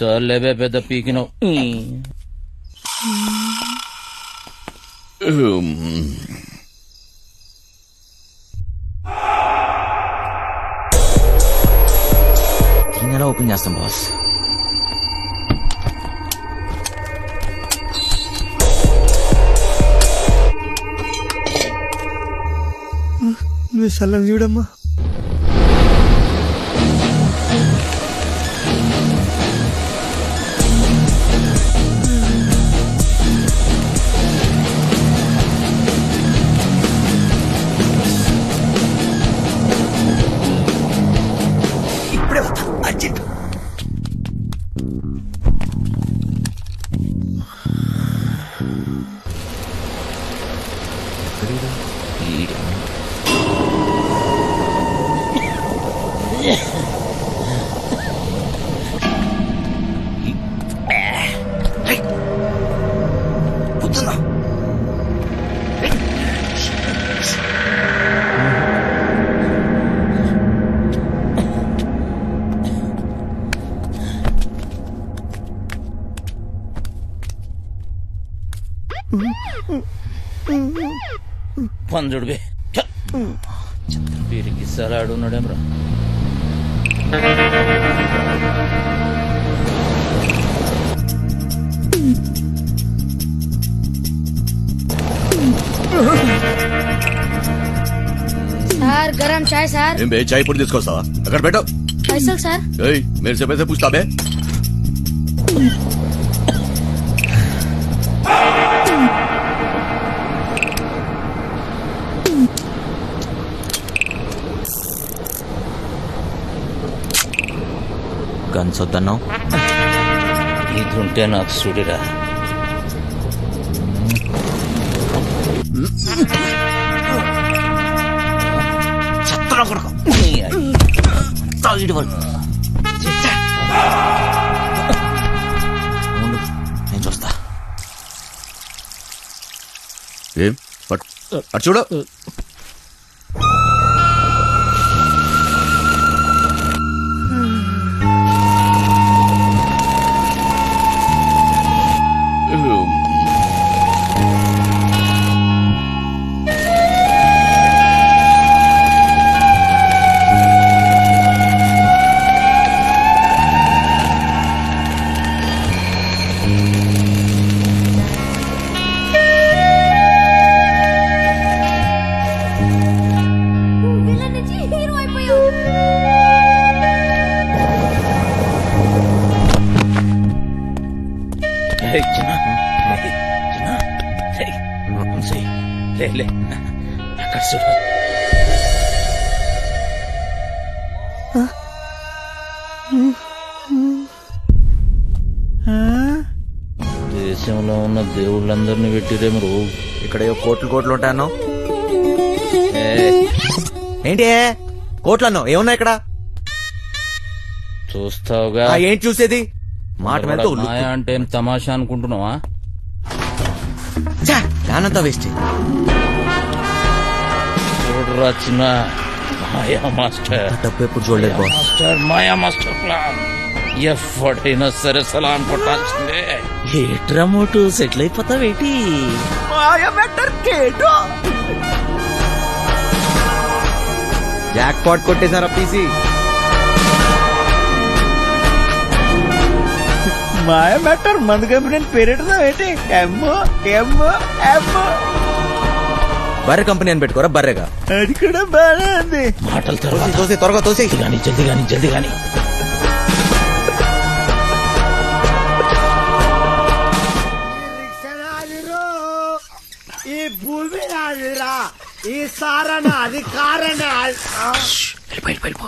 చాలేబే పెద్ద పీకినావు. దీన్ని ఎలా ఓపెన్ చేస్తాం బాస్? నువ్వు సల్లం చూడమ్మా. ఇప్పుడే వస్తా అర్జెంట్. కూర్చుందా? పంజుడివే వీరికి సలాడు ఉన్నాడేమ్రా. సార్ గరం చాయ్ సార్. ఏం బే చాయ్ పొడి తీసుకొస్తావా? అక్కడ పెట్టు. పైసలు సార్. ఏయ్ మేరే సే పైసే పూछता बे. గన్స్ వద్దన్నావు. ఇదుంటే నాకు సుడిరా. చెత్తలో కొడుకు తాగిడి వరకు నేను చూస్తా. ఏం అటు చూడు. అక్కడ చూడు. దేశంలో ఉన్న దేవుళ్ళందరినీ పెట్టిరేమో. ఇక్కడ కోట్లు ఉంటాయన్నో. ఏంటి కోట్లు అన్నో? ఏమున్నాయి ఇక్కడ? చూస్తావుగా. ఏంటి చూసేది? మాట మీద మాయా అంటే ఏం తమాషా అనుకుంటున్నావా? దానంతా వేస్ట్. చూడరా చిన్న మాయా మాస్టర్. డబ్బు ఎప్పుడు చూడలేదు బాస్. మాస్టర్ మాయా మాస్టర్ ప్లాన్ ఎఫర్టైనా సరే సలాం కొట్టాల్సిందే. ఏట్రా మోటు సెటిల్ అయిపోతావేటి? జాక్ పాట్ కొట్టేశారా పీసీ? మాయ మ్యాటర్ మందు కంపెనీ పేరెట్టున్నావేంటి? ఎమ్మో ఎమ్మో ఎమ్మో బర్రె కంపెనీ అని పెట్టుకోరా బర్రెగా. అది కూడా బాగా ఉంది. మాటలు తోసి త్వరగా తోసి కానీ జల్ది కానీ. ఈ భూమి నాదిరా, ఈ సారణ అది కారణ. వెళ్ళిపో.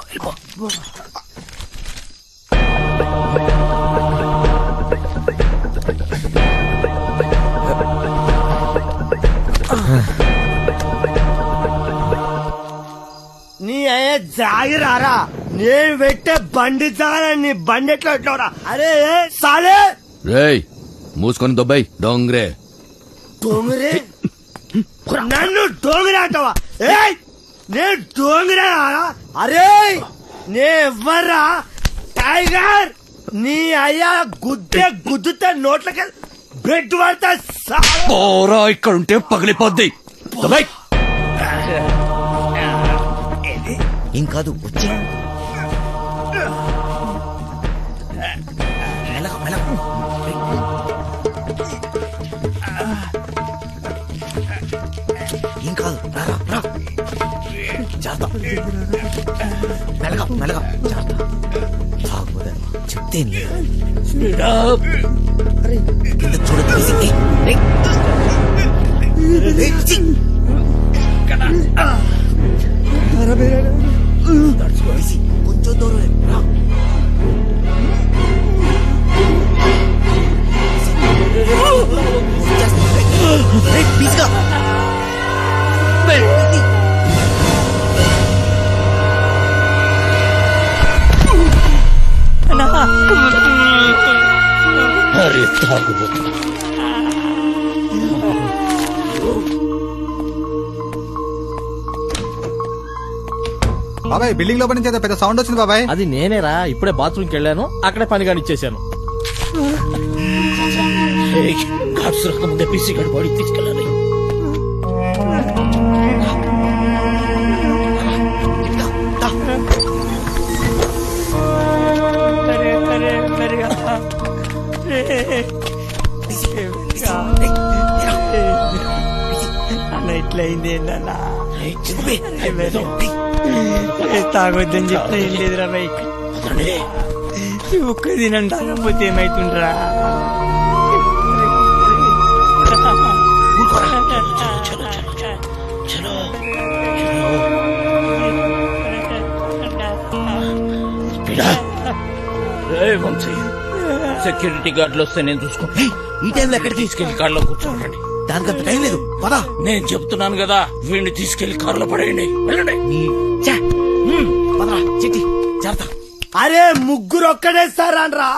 నీ అయ్యే జాగిరారా, నేను పెట్టే బండి నీ బండి ఎట్లా పెట్టినవరా? అరే సాలే రేయ్ మూసుకొని దొబ్బాయి డోంగ్రే. డోంగరే నన్ను డోంగరే అంటావా? ఏయ్ నేను డోంగరే. అరే నే ఎవ్వరా టైగర్ నీ అయ్యా గుద్దుతే నోట్లకి బ్రెడ్ పడతా. పోరా ఇక్కడ ఉంటే పగిలిపోద్ది. దొబ్బాయి ఏం కాదు వచ్చి ఏం కాదు జాగ్రత్త మెల్లగా మెల్లగా జాగ్రత్త చెప్తే చూడదు కొంచెం దూరం ప్లీజ్గా అరే తాగుబోతు బాబాయ్ బిల్డింగ్ లోపల నుంచి పెద్ద సౌండ్ వచ్చింది బాబాయ్. అది నేనేరా, ఇప్పుడే బాత్రూమ్కి వెళ్ళాను, అక్కడే పని కానిచ్చేసాను. ముందే పీసీ గడి బాడీ తీసుకెళ్ళాలి. ఇట్లయింది ఏంటన్నా? తాగొద్దని చెప్పిన ఏం లేదురా బైక్. ఒక్క దినం తాగకపోతే ఏమైతుండ్రా? సెక్యూరిటీ గార్డులు వస్తే నేను చూసుకుంటా. ఈ టైంలో ఎక్కడ తీసుకెళ్లి కార్లో కూర్చోండి. దానికంత టైం లేదు పదా. నేను చెప్తున్నాను కదా, వీడిని తీసుకెళ్లి కారులో పడేయండి. వెళ్ళండి. చిట్టి జాగ్రత్త. అరే ముగ్గురు ఒక్కడేస్తారా?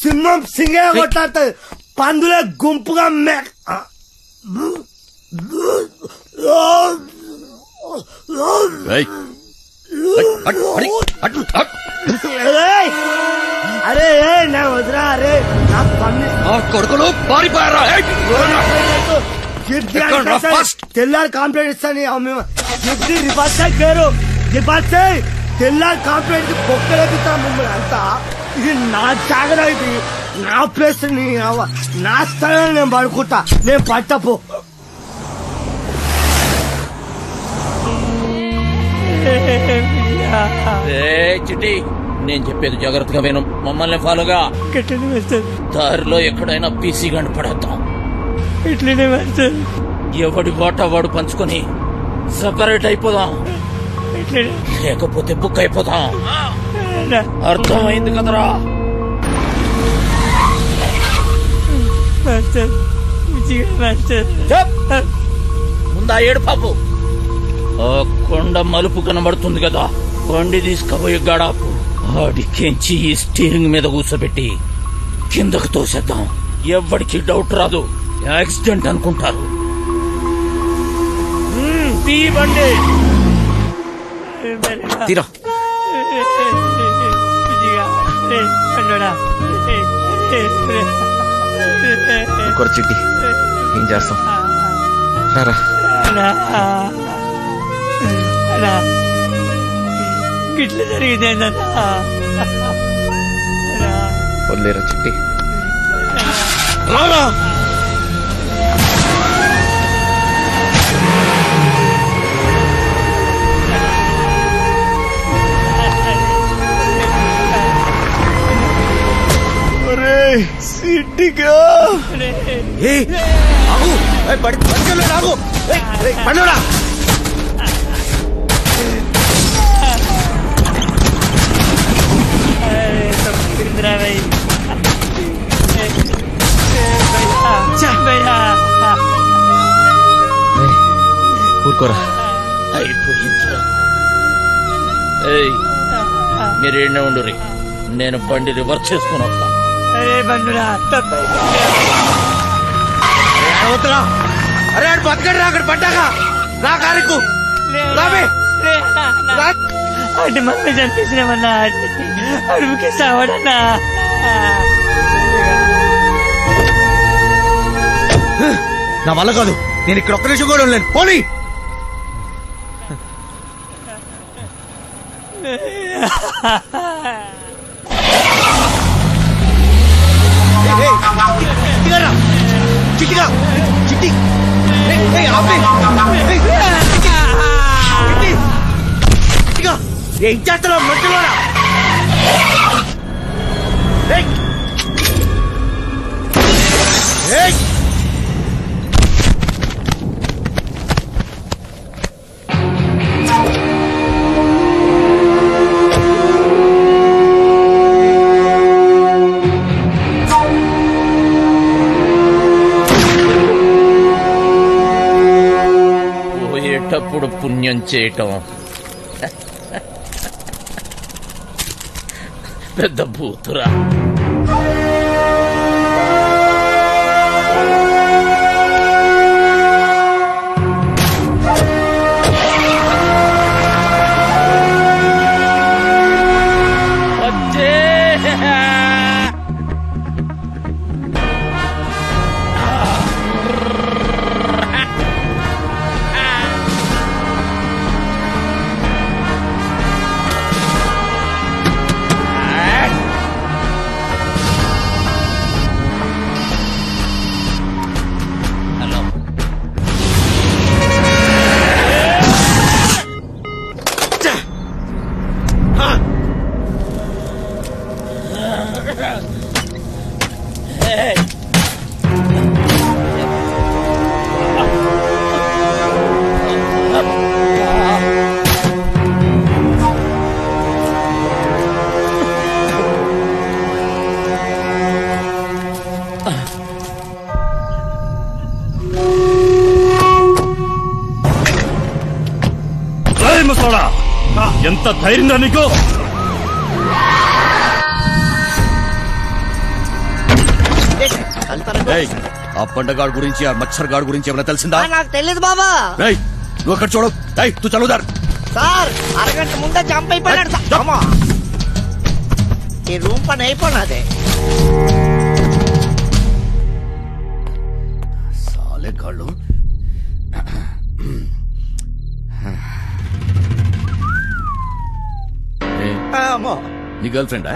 సింహం సింగే కొట్లాడుతుంది. పందులే గుంపుగా అరే నా వదిరా. అరే నా కొడుకులు పారిపోయారా? తెల్లారి కంప్లైంట్ ఇస్తాను. రివర్స్ తెల్లారి కంప్లైంట్ బొక్కలేపిస్తా మిమ్మల్ని అంతా. ఇది నా జాగ్రత్త, ఇది నా ప్లేస్, నా స్థలం. నేను పడుకుంటా, నేను పట్టపో. చిట్టి నేను చెప్పేది జాగ్రత్తగా విను. మమ్మల్ని ఫాలోగా. దారిలో ఎక్కడైనా పీసీ గంట పడేద్దాం. ఎవడి వాటా వాడు పంచుకొని సపరేట్ అయిపోదాం, లేకపోతే బుక్ అయిపోతాం. అర్థమైంది కదరా? ముందా ఏడు పాపు. ఆ కొండ మలుపు కనబడుతుంది కదా, బండి తీసుకుపోయి గడాపు ఆడికెంచి ఈ స్టీరింగ్ మీద కూర్చోబెట్టి కిందకు తోసేద్దాం. ఎవ్వడికి డౌట్ రాదు, యాక్సిడెంట్ అనుకుంటారు. బండి తీరా. చిట్టి ఏం చేస్తాం? గిట్ల జరిగిందేందన్నా? వదిలేరా చిట్టి. సిట్టిగా పండురా. ఊరుకోరా. అయిపోయిందిరా. మీరు ఏడే ఉండు రీ, నేను బండి రివర్స్ చేసుకుని వస్తా. అరే బతకడు రా, అక్కడ పడ్డాగా రా కారుకు అటు మమ్మీ చంపేసినామన్నా, అడుగుకి సావడన్నా. నా వల్ల కాదు, నేను ఇక్కడ ఒక్క నిమిషం కూడా ఉండలేను. పోనీ చిట్టిగా చిట్టి ఏం చేస్తున్నావు మధ్యలోనా? పోయేటప్పుడు పుణ్యం చేయటం పెద్ద భూతురా. ఎంత ధైర్యంగా నీకు? ఆ పండగాడు గురించి, ఆ మచ్చర్ గాడు గురించి ఏమైనా తెలిసిందా? నాకు తెలియదు బాబా. నువ్వు అక్కడ చూడు, తూ చదువుదారు. సార్ అరగంట ముందే జంప్ అయిపోయినాడు సార్. ఈ రూమ్ పని అయిపోయినదే. సాలే గాళ్ళు. నీ గర్ల్ ఫ్రెండ్?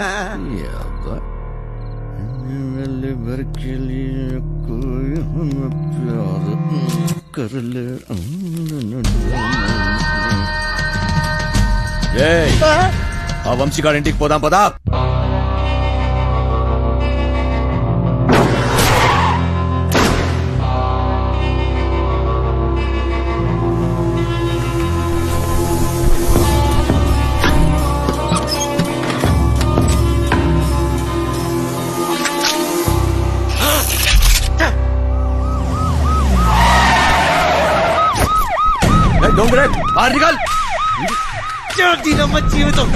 ఆ వంశీగాడి ఇంటికి పోదాం పదా. జీవితం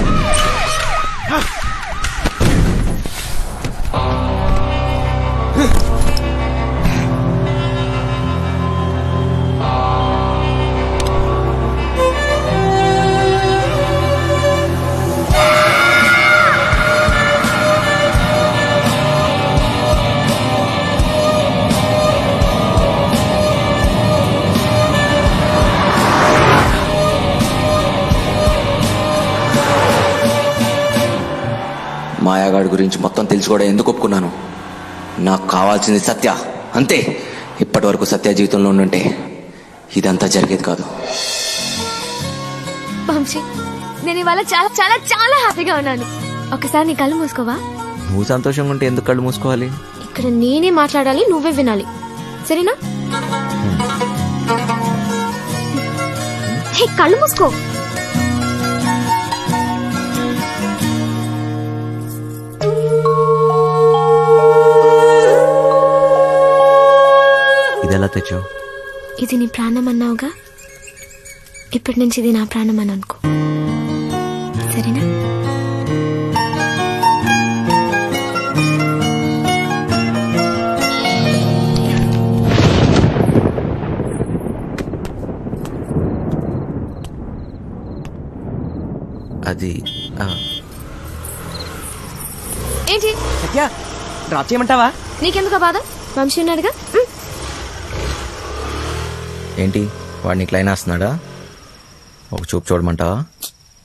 మాయాగాడి గురించి మొత్తం తెలిసి కూడా ఎందుకు ఒప్పుకున్నాను? నాకు కావాల్సింది సత్య, అంతే. ఇప్పటి వరకు సత్య జీవితంలో ఉండుంటే ఇదంతా జరిగేది కాదు. వంశీ, నేను ఇవాళ చాలా చాలా చాలా హ్యాపీగా ఉన్నాను. ఒకసారి నీ కళ్ళు మూసుకోవా? నువ్వు సంతోషంగా ఉంటే ఎందుకు కళ్ళు మూసుకోవాలి? ఇక్కడ నేనే మాట్లాడాలి, నువ్వే వినాలి, సరేనా? హే, కళ్ళు మూసుకో. ఇదెలా తెచ్చావు? ఇది నీ ప్రాణం అన్నావుగా, ఇప్పటి నుంచి ఇది నా ప్రాణం అని అనుకో, సరేనా? అది ఏంటి సత్య డ్రాప్ చేయమంటావా? నీకెందుకు బాధ? వంశీ ఉన్నాడుగా. ఏంటి వాడు నీకు లైన్ వేస్తున్నాడా? ఒక చూపు చూడమంటావా?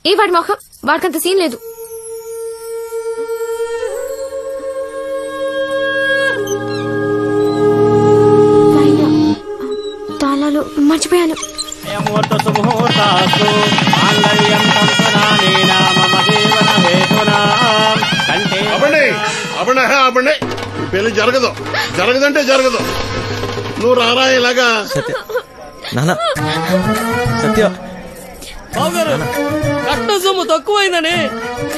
ఏ వాడి మొహం, వాడికంత సీన్ లేదు. తాళాలు మర్చిపోయాను. అబండి పెళ్లి జరగదు, జరగదంటే జరగదు. నువ్వు రారా ఇలాగా. నాన్న సత్య కట్న సొమ్ము తక్కువైందని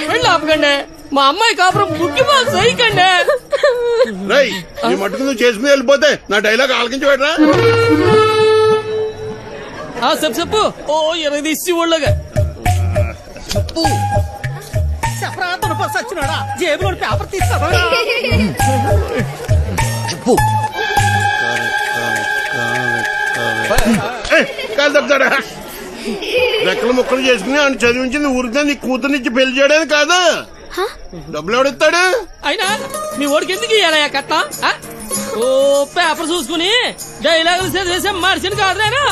పెళ్ళి ఆపకండి. మా అమ్మాయి కాపురం బుక్కి బాగా సైకండి. రై ఈ మట్టుకు నువ్వు చేసుకుని వెళ్ళిపోతే నా డైలాగ్ ఆలకించి పెట్టరా. చెప్పు. ఓ 20 ఇచ్చి ఊళ్ళగా చెప్పు. చెప్పరా తునప సచ్చినాడా, జేబులో పేపర్ తీస్తావా? చెప్పు. కాలు తప్పుతాడా? రెక్కలు ముక్కలు చేసుకుని ఆయన చదివించింది ఊరికే నీ కూతురునిచ్చి పెళ్లి చేయడానికి కాదా? డబ్బులు ఎవడిస్తాడు? అయినా మీ ఓడికి ఎందుకు ఇయ్యాలయ్యా కట్నం? ఓ పేపర్ చూసుకుని డైలాగులు చదివేసే మనిషిని కాదురా.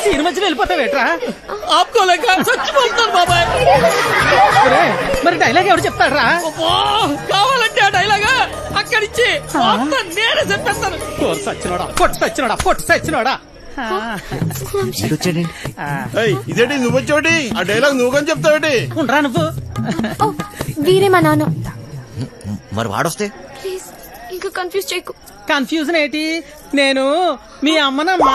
సినిమా వెళ్ళిపోతావేట్రా? ఆపుకోలేక చచ్చిపోతాను బాబాయ్. మరి డైలాగ్ ఎవరు చెప్తాడ్రా? కావాలంటే ఆ డైలాగా అక్కడిచ్చి నేనే చెప్పేస్తాను. పొట్టు సచ్చినోడా. ఇదేంటి నువ్వు వచ్చావుటి? ఆ డైలాగ్ నువ్వు కానీ చెప్తావుటి? ఉండరా నువ్వు? వీరే మా నాన్న. మరి వాడొస్తే ప్లీజ్ ఇంకా కన్ఫ్యూజ్ చేయకు. కన్ఫ్యూజన్ ఏంటి? నేను మీ అమ్మనమ్మా.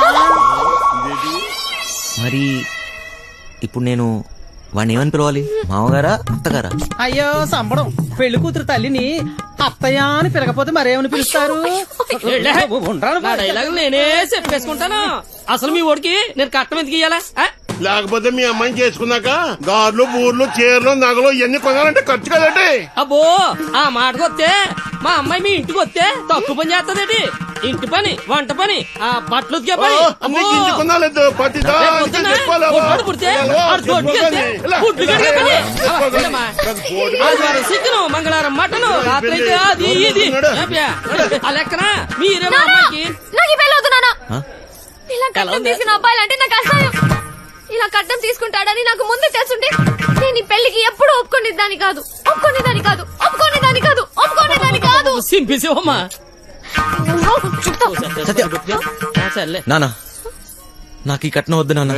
మరి ఇప్పుడు నేను వాడిని ఏమని పిలవాలి? మామగారా అత్తగారా? అయ్యో సంబడం, పెళ్లి కూతురు తల్లిని అత్తయ్య అని పిలకపోతే మరేమని పిలుస్తారు? డైలాగ్ నేనే చెప్పేసుకుంటాను. అసలు మీ ఓడికి నేను కట్టం ఎందుకు ఇయ్యాలా? లేకపోతే మీ అమ్మాయిని చేసుకున్నాక గార్లు బూర్లు చీరలు నగలు ఇవన్నీ కొనాలంటే ఖర్చు కదండి. అబ్బో ఆ మాటకొస్తే మా అమ్మాయి మీ ఇంటికి వస్తే తక్కువ పని చేస్తదేటి? ఇంటి పని, వంట పని, ఆ బట్టలు ఉతికే పని. చికెన్, మంగళవారం మటన్, రాత్రి అయితే అది ఇది. ఆ లెక్కన మీరే మా అమ్మాయికి. నాకు ఈ పెళ్ళి వద్దు నాన్న. ఇలా కట్నం తీసుకున్న అబ్బాయిలంటే నాకు అసహ్యం. ఇలా కట్నం తీసుకుంటాడని నాకు ముందే తెలుసుంటే నేను ఈ పెళ్లికి ఎప్పుడు ఒప్పుకునేదాన్ని కాదు. సింపేసేవమ్మా. నానా నాకు ఈ కట్నం వద్దు నాన్న.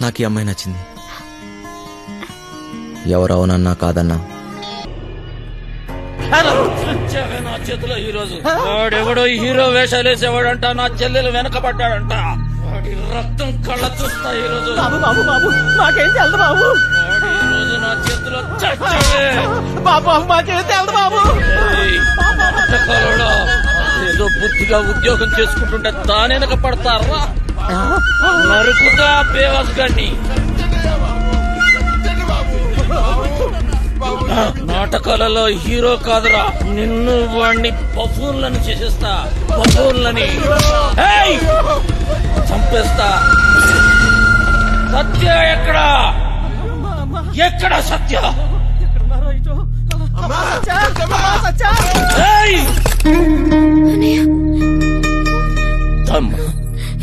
నాకు ఈ అమ్మాయి నచ్చింది. ఎవరవునన్నా కాదన్నా నా చేతిలో ఈ రోజు వాడెవడో హీరో వేషాలు వేసేవాడంట. నా చెల్లెలు వెనకబడ్డాడంట. వాడి రక్తం కళ్ళ చూస్తా ఈ రోజు. బాబు బాబు బాబు మాకేం తెలదు బాబు. ఈ రోజు నా చేతిలో చచ్చావే బాబు. మాకేం తెలదు బాబు. ఏదో బుద్ధిగా ఉద్యోగం చేసుకుంటుంటే దాని వెనక పడతారా? నరుకుతా బేవాస్ గాన్ని. నాటకాలలో హీరో కాదురా, నిన్ను వాణ్ణి బఫూన్లను చేసేస్తా. బఫూన్లని చంపేస్తా. సత్య ఎక్కడా? ఎక్కడ సత్య?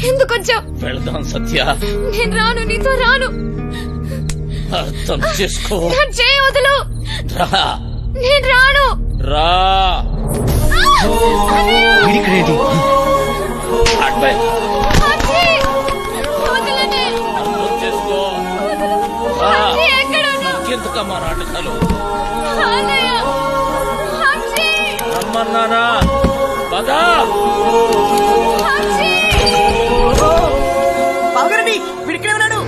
ఎందుకు వచ్చావు? వెళదాం సత్య. నేను రాను, నీతో రాను. అర్థం చేసుకో. వదులు. నేను రాను. రా. ఎందుకమ్మా నాటకాలు? రమ్మన్నానా? పదా. బావగారండి వీడిక్కడే ఉన్నాడు.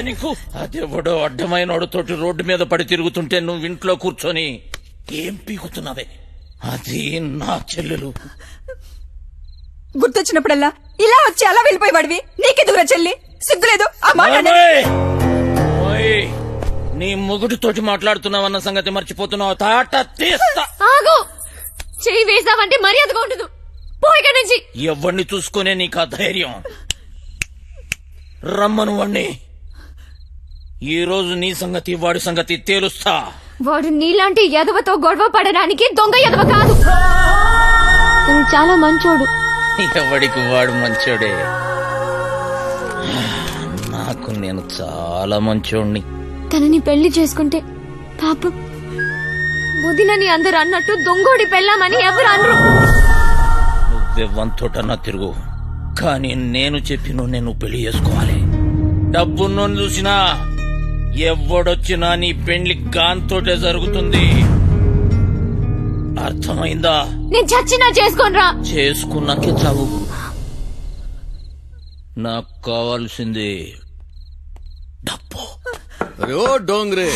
నీకు అదెవడో అడ్డమైన తోటి రోడ్డు మీద పడి తిరుగుతుంటే నువ్వు ఇంట్లో కూర్చొని ఏం పీకుతున్నావే? అది నా చెల్లెలు. గుర్తొచ్చినప్పుడల్లా ఇలా వచ్చి అలా వెళ్ళిపోయేవాడివి. నీకే దూర చెల్లి సిగ్గులేదు? ఆ మాట నీ మొగుడితోటి మాట్లాడుతున్నావన్న సంగతి మర్చిపోతున్నావు. తాట తీస్తా. ఆగు, చెయ్యి వేసావంటే మర్యాదగా ఉండదు. పో ఇక్కడి నుంచి. ఎవరిని చూసుకునే నీకు ఆ ధైర్యం? రమ్మను వాణ్ణి. ఈ రోజు నీ సంగతి వాడి సంగతి తేలుస్తా. వాడు నీలాంటి ఎదవతో గొడవ పడడానికి దొంగ ఎదవ కాదు. చాలా మంచోడు. ఎవడికి వాడు మంచోడే. నాకు నేను చాలా మంచోడిని. తనని పెళ్లి చేసుకుంటే పాపం వదినని అందరు అన్నట్టు దొంగోడి పెళ్ళామని ఎవరు అనరు. నువ్వెవ్వంతోటన్నా తిరుగు, కానీ నేను చెప్పిన నేను పెళ్లి చేసుకోవాలి. డబ్బున్నో చూసినా ఎవడొచ్చినా నీ పెళ్లి గాంతోటే జరుగుతుంది. అర్థమైందా? నేను చచ్చినా చేసుకోనరా. చేసుకున్నాకే చావు. నాకు కావాల్సింది డబ్బు. ఓ డోంగ్రే,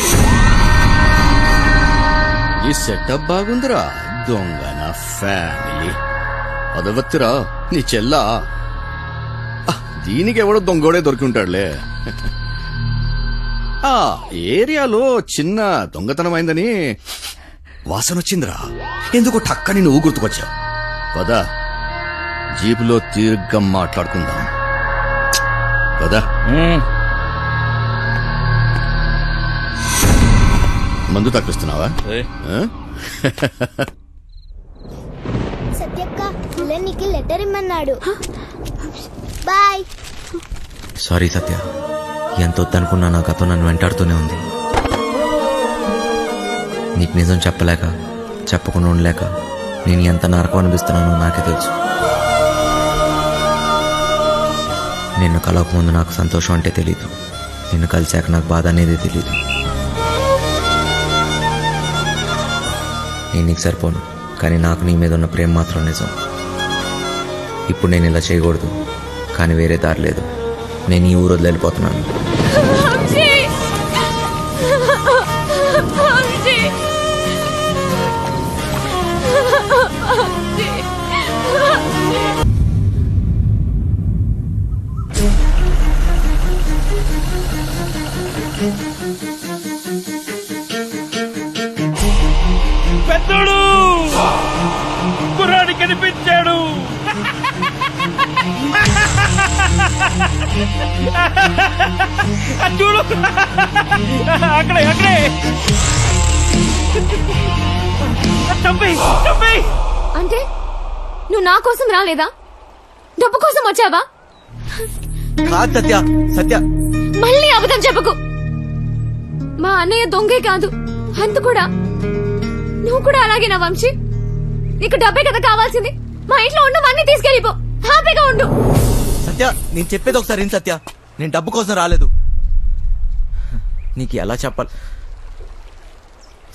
ఈ సెటప్ బాగుందిరా. దొంగ నా ఫ్యామిలీ అదవత్తిరా నీ చెల్లా. దీనికి ఎవడో దొంగోడే దొరికింటాడులే. ఆ ఏరియాలో చిన్న దొంగతనమైందని వాసన వచ్చిందిరా. ఎందుకు టక్కని నువ్వు గుర్తుకొచ్చావు. పదా జీపులో తీర్ఘం మాట్లాడుకుందాం. పదా. మందు తప్పిస్తున్నావా? సత్యక్క నీకు లెటర్ ఇమ్మన్నాడు. బాయ్. సారీ సత్య, ఎంత వద్దనుకున్నా నా గతం నన్ను వెంటాడుతూనే ఉంది. నీకు నిజం చెప్పలేక చెప్పకుండా ఉండలేక నేను ఎంత నరకం అనిపిస్తున్నానో నాకే తెలుసు. నిన్ను కలవకముందు నాకు సంతోషం అంటే తెలీదు, నిన్ను కలిశాక నాకు బాధ అనేది తెలీదు. నేను నీకు సరిపోను, కానీ నాకు నీ మీద ఉన్న ప్రేమ మాత్రం నిజం. ఇప్పుడు నేను ఇలా చేయకూడదు, కానీ వేరే దారి లేదు. నేను ఈ ఊరు వదిలి వెళ్ళిపోతున్నాను. పెద్దోడు కుర్రాడి కనిపించాడు. చూడు అక్కడే అక్కడే. అంటే నువ్వు నా కోసం రాలేదా? డబ్బు కోసం వచ్చావా? కాదు సత్య, సత్య మళ్ళీ అబద్ధం చెప్పకు. మా అన్నయ్య దొంగే కాదు అంత కూడా. నువ్వు కూడా అలాగే నా వంశీ. నీకు డబ్బే కదా కావాల్సింది. మా ఇంట్లో ఉన్నవన్నీ తీసుకెళ్ళిపో, హ్యాపీగా ఉండు. సత్య నేను చెప్పేది ఒకసారి విను సత్య. నేను డబ్బు కోసం రాలేదు. నీకు ఎలా చెప్పాలి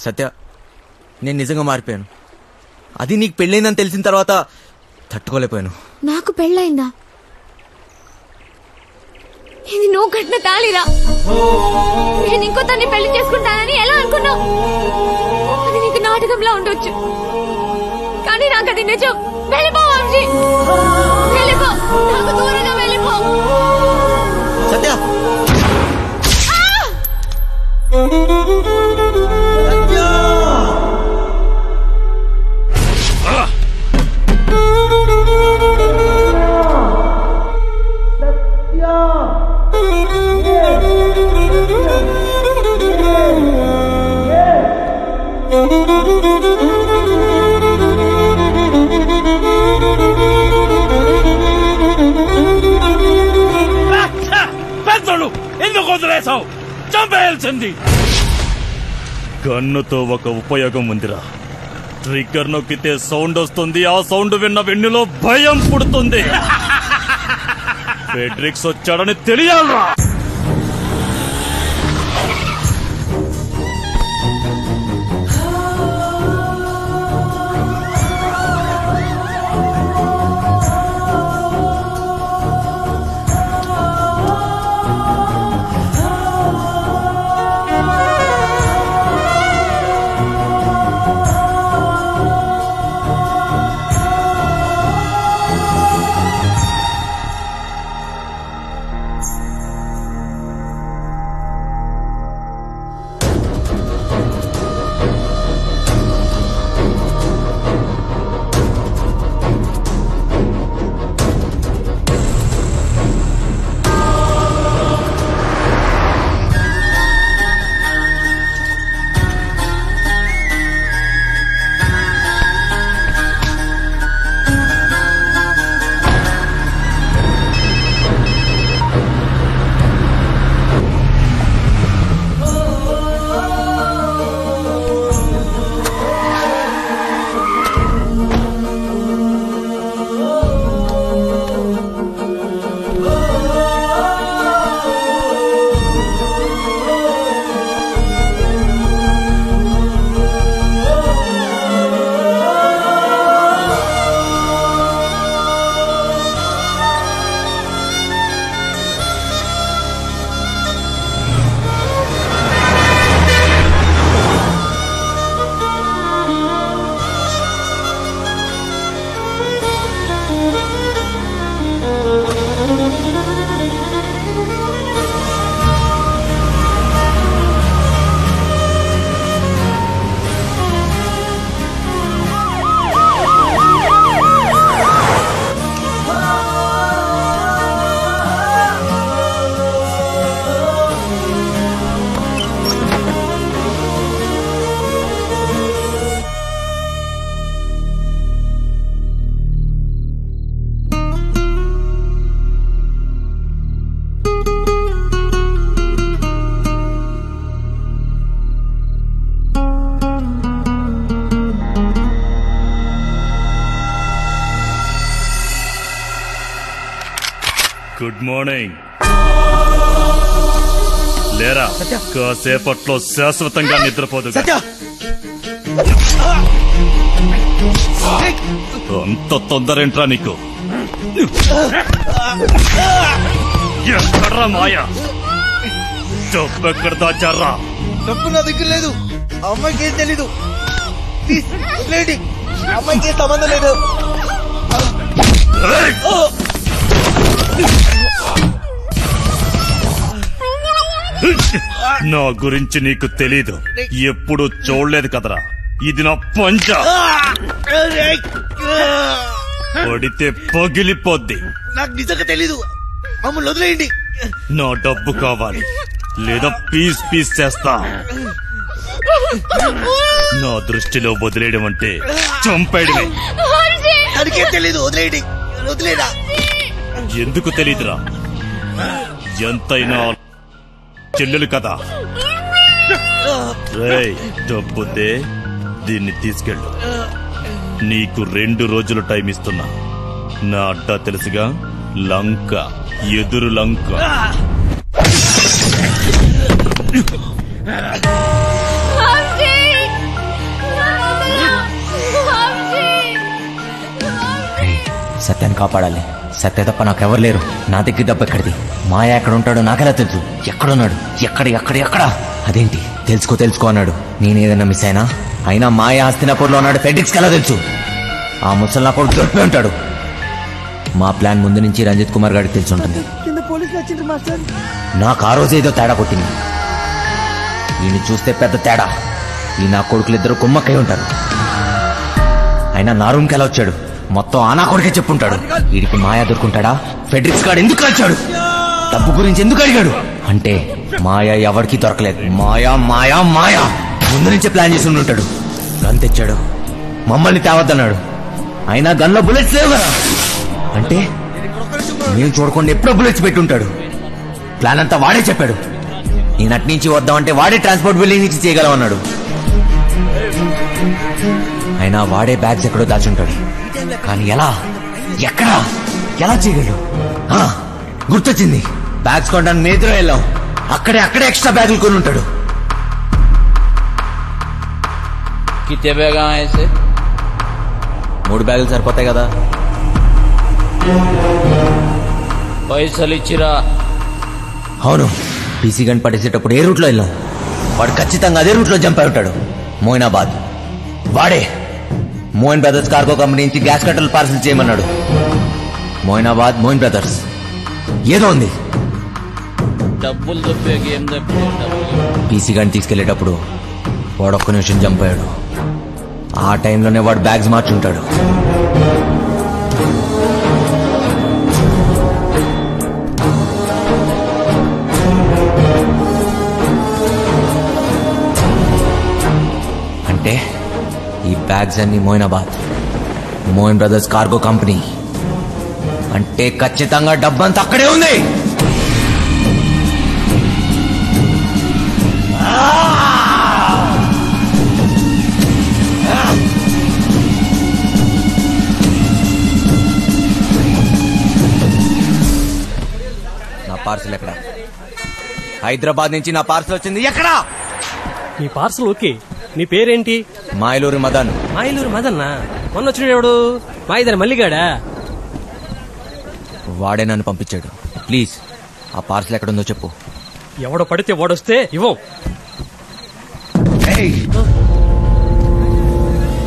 సత్య, నేను నిజంగా మారిపోయాను. అది నీకు పెళ్ళైందని తెలిసిన తర్వాత తట్టుకోలేకపోయాను. నాకు పెళ్ళైందా? ఇది నువ్వు కట్టిన తాళిరా. నేను ఇంకో తన్ని పెళ్లి చేసుకుంటానని ఎలా అనుకున్నావు? అది నీకు నాటకంలా ఉండొచ్చు, కానీ నాకు అది నిజం. వెళ్ళిపో వంశీ, వెళ్ళిపో. నాకు దూరంగా వెళ్ళిపో. సత్య పెద్దోడు ఎందుకు వదిలేసావు? చంపేయాల్సింది. గన్నుతో ఒక ఉపయోగం ఉందిరా. ట్రిగ్గర్ నొక్కితే సౌండ్ వస్తుంది. ఆ సౌండ్ విన్న వెన్నులో భయం పుడుతుంది. ఫెడ్రిక్స్ వచ్చాడని తెలియాలరా. Good morning. లేరా, కాసేపట్లో శాశ్వతంగా నిద్రపోదు. అంత తొందరేంట్రా నీకు? ఎక్కడ్రా మాయా? డబ్బు ఎక్కడ దాచారా? డబ్బు నా దగ్గర లేదు. అమ్మాయికి ఏం తెలీదు. లేడీ అమ్మాయికి సంబంధం లేదు. నా గురించి నీకు తెలీదు. ఎప్పుడు చూడలేదు కదరా. ఇది నా పంచ. పడితే పగిలిపోద్ది. నాకు నిజంగా తెలీదు. మమ్మల్ని వదిలేయండి. నా డబ్బు కావాలి, లేదా పీస్ పీస్ చేస్తా. నా దృష్టిలో వదిలేయడం అంటే చంపేయడమే. దానికేం తెలీదు. వదిలేయండి. వదిలేరా. ఎందుకు తెలీదురా? ఎంతైనా చెల్లెలు కదా. రేయ్, డబ్బుతే దీన్ని తీసుకెళ్ళు. నీకు 2 రోజులు టైం ఇస్తున్నా. నా అడ్డా తెలుసుగా, లంక, ఎదురు లంక. సత్యాన్ని కాపాడాలి. సత్య తప్ప నాకెవరు లేరు. నా దగ్గర డబ్బు ఎక్కడిది? మాయ ఎక్కడ ఉంటాడో నాకెలా తెలుసు? ఎక్కడున్నాడు? ఎక్కడ? అదేంటి తెలుసుకో అన్నాడు. నేనేదన్నా మిస్ అయినా మాయ హస్తినాపూర్లో ఉన్నాడు. ఫెడ్రిక్స్కి ఎలా తెలుసు? ఆ ముసలి నా కొడుకు దొరికిపోయి ఉంటాడు. మా ప్లాన్ ముందు నుంచి రంజిత్ కుమార్ గారికి తెలిసి ఉంటుంది. నాకు ఆ రోజు ఏదో తేడా కొట్టింది. ఈయన చూస్తే పెద్ద తేడా. ఈ నా కొడుకులిద్దరు కుమ్మక్కై ఉంటారు. అయినా నా రూమ్కి ఎలా వచ్చాడు? మొత్తం ఆ నా కొడుకే చెప్పుంటాడు. వీడికి మాయా దొరుకుంటాడా? ఫెడ్రిక్స్ గాడు ఎందుకు వచ్చాడు? డబ్బు గురించి ఎందుకు అడిగాడు? అంటే మాయా ఎవరికి దొరకలేదు. మాయా ముందు నుంచే ప్లాన్ చేసి ఉంటాడు. గన్ తెచ్చాడు, మమ్మల్ని తేవద్దన్నాడు. అయినా గన్లో బుల్లెట్స్ లేవు కదా. అంటే మేము చూడకుండా ఎప్పుడో బుల్లెట్స్ పెట్టుంటాడు. ప్లాన్ అంతా వాడే చెప్పాడు. నేను అటు నుంచి వద్దామంటే వాడే ట్రాన్స్పోర్ట్ బిల్డింగ్ నుంచి చేయగలమన్నాడు. అయినా వాడే బ్యాగ్స్ ఎక్కడో దాచుంటాడు. కానీ ఎలా చేయగలడు? గుర్తొచ్చింది. బ్యాగ్స్ కొనడానికి మేద్రో వెళ్ళాం. అక్కడే ఎక్స్ట్రా బ్యాగులు కొని ఉంటాడు. कितने बैग आए ऐसे? 3 బ్యాగులు సరిపోతాయి కదా. పైసలు ఇచ్చిరా? అవును. పీసీ గన్ పట్టేసేటప్పుడు ఏ రూట్లో వెళ్ళాం? వాడు ఖచ్చితంగా అదే రూట్లో జంప్ అయి ఉంటాడు. మోయినాబాద్. వాడే మోయిన్ బ్రదర్స్ కార్గో కంపెనీ నుంచి గ్యాస్ కట్టలు పార్సల్ చేయమన్నాడు. మోయినాబాద్, మోయిన్ బ్రదర్స్ ఏదో ఉంది. డబ్బులు తప్పే గేమ్ తప్పే. పీసీ గన్ తీసుకెళ్లేటప్పుడు వాడు ఒక్క నిమిషం జంప్ అయ్యాడు. ఆ టైంలోనే వాడు బ్యాగ్స్ మార్చుంటాడు. అంటే ఈ బ్యాగ్స్ అన్ని Moinabad, Moin brothers cargo company. అంటే ఖచ్చితంగా డబ్బంతా అక్కడే ఉంది. నా పార్సల్ ఎక్కడ? హైదరాబాద్ నుంచి నా పార్సల్ వచ్చింది. ఎక్కడా? నీ పార్సల్ ఓకే. నీ పేరేంటి? మాయలూరు మదన్. మాయలూరు మదన్నా? మొన్న వచ్చినాడు ఎవడు? మాయిదాని మల్లిగాడా? వాడే నన్ను పంపించాడు. ప్లీజ్ ఆ పార్సల్ ఎక్కడుందో చెప్పు. ఎవడో పడితే వాడొస్తే ఇవ్వం.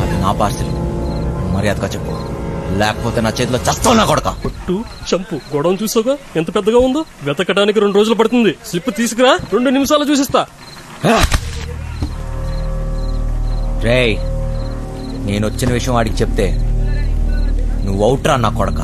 అది నా పార్సల్. మర్యాదగా చెప్పు, లేకపోతే నా చేతిలో చస్తావు నా కొడక. పొట్టు చంపు. గొడవ చూసావుగా ఎంత పెద్దగా ఉందో. వెతకడానికి 2 రోజులు పడుతుంది. స్లిప్ తీసుకురా, 2 నిమిషాలు చూసిస్తా. రేయ్, నేను వచ్చిన విషయం వాడికి చెప్తే నువ్వు అవుట్రా నా కొడక.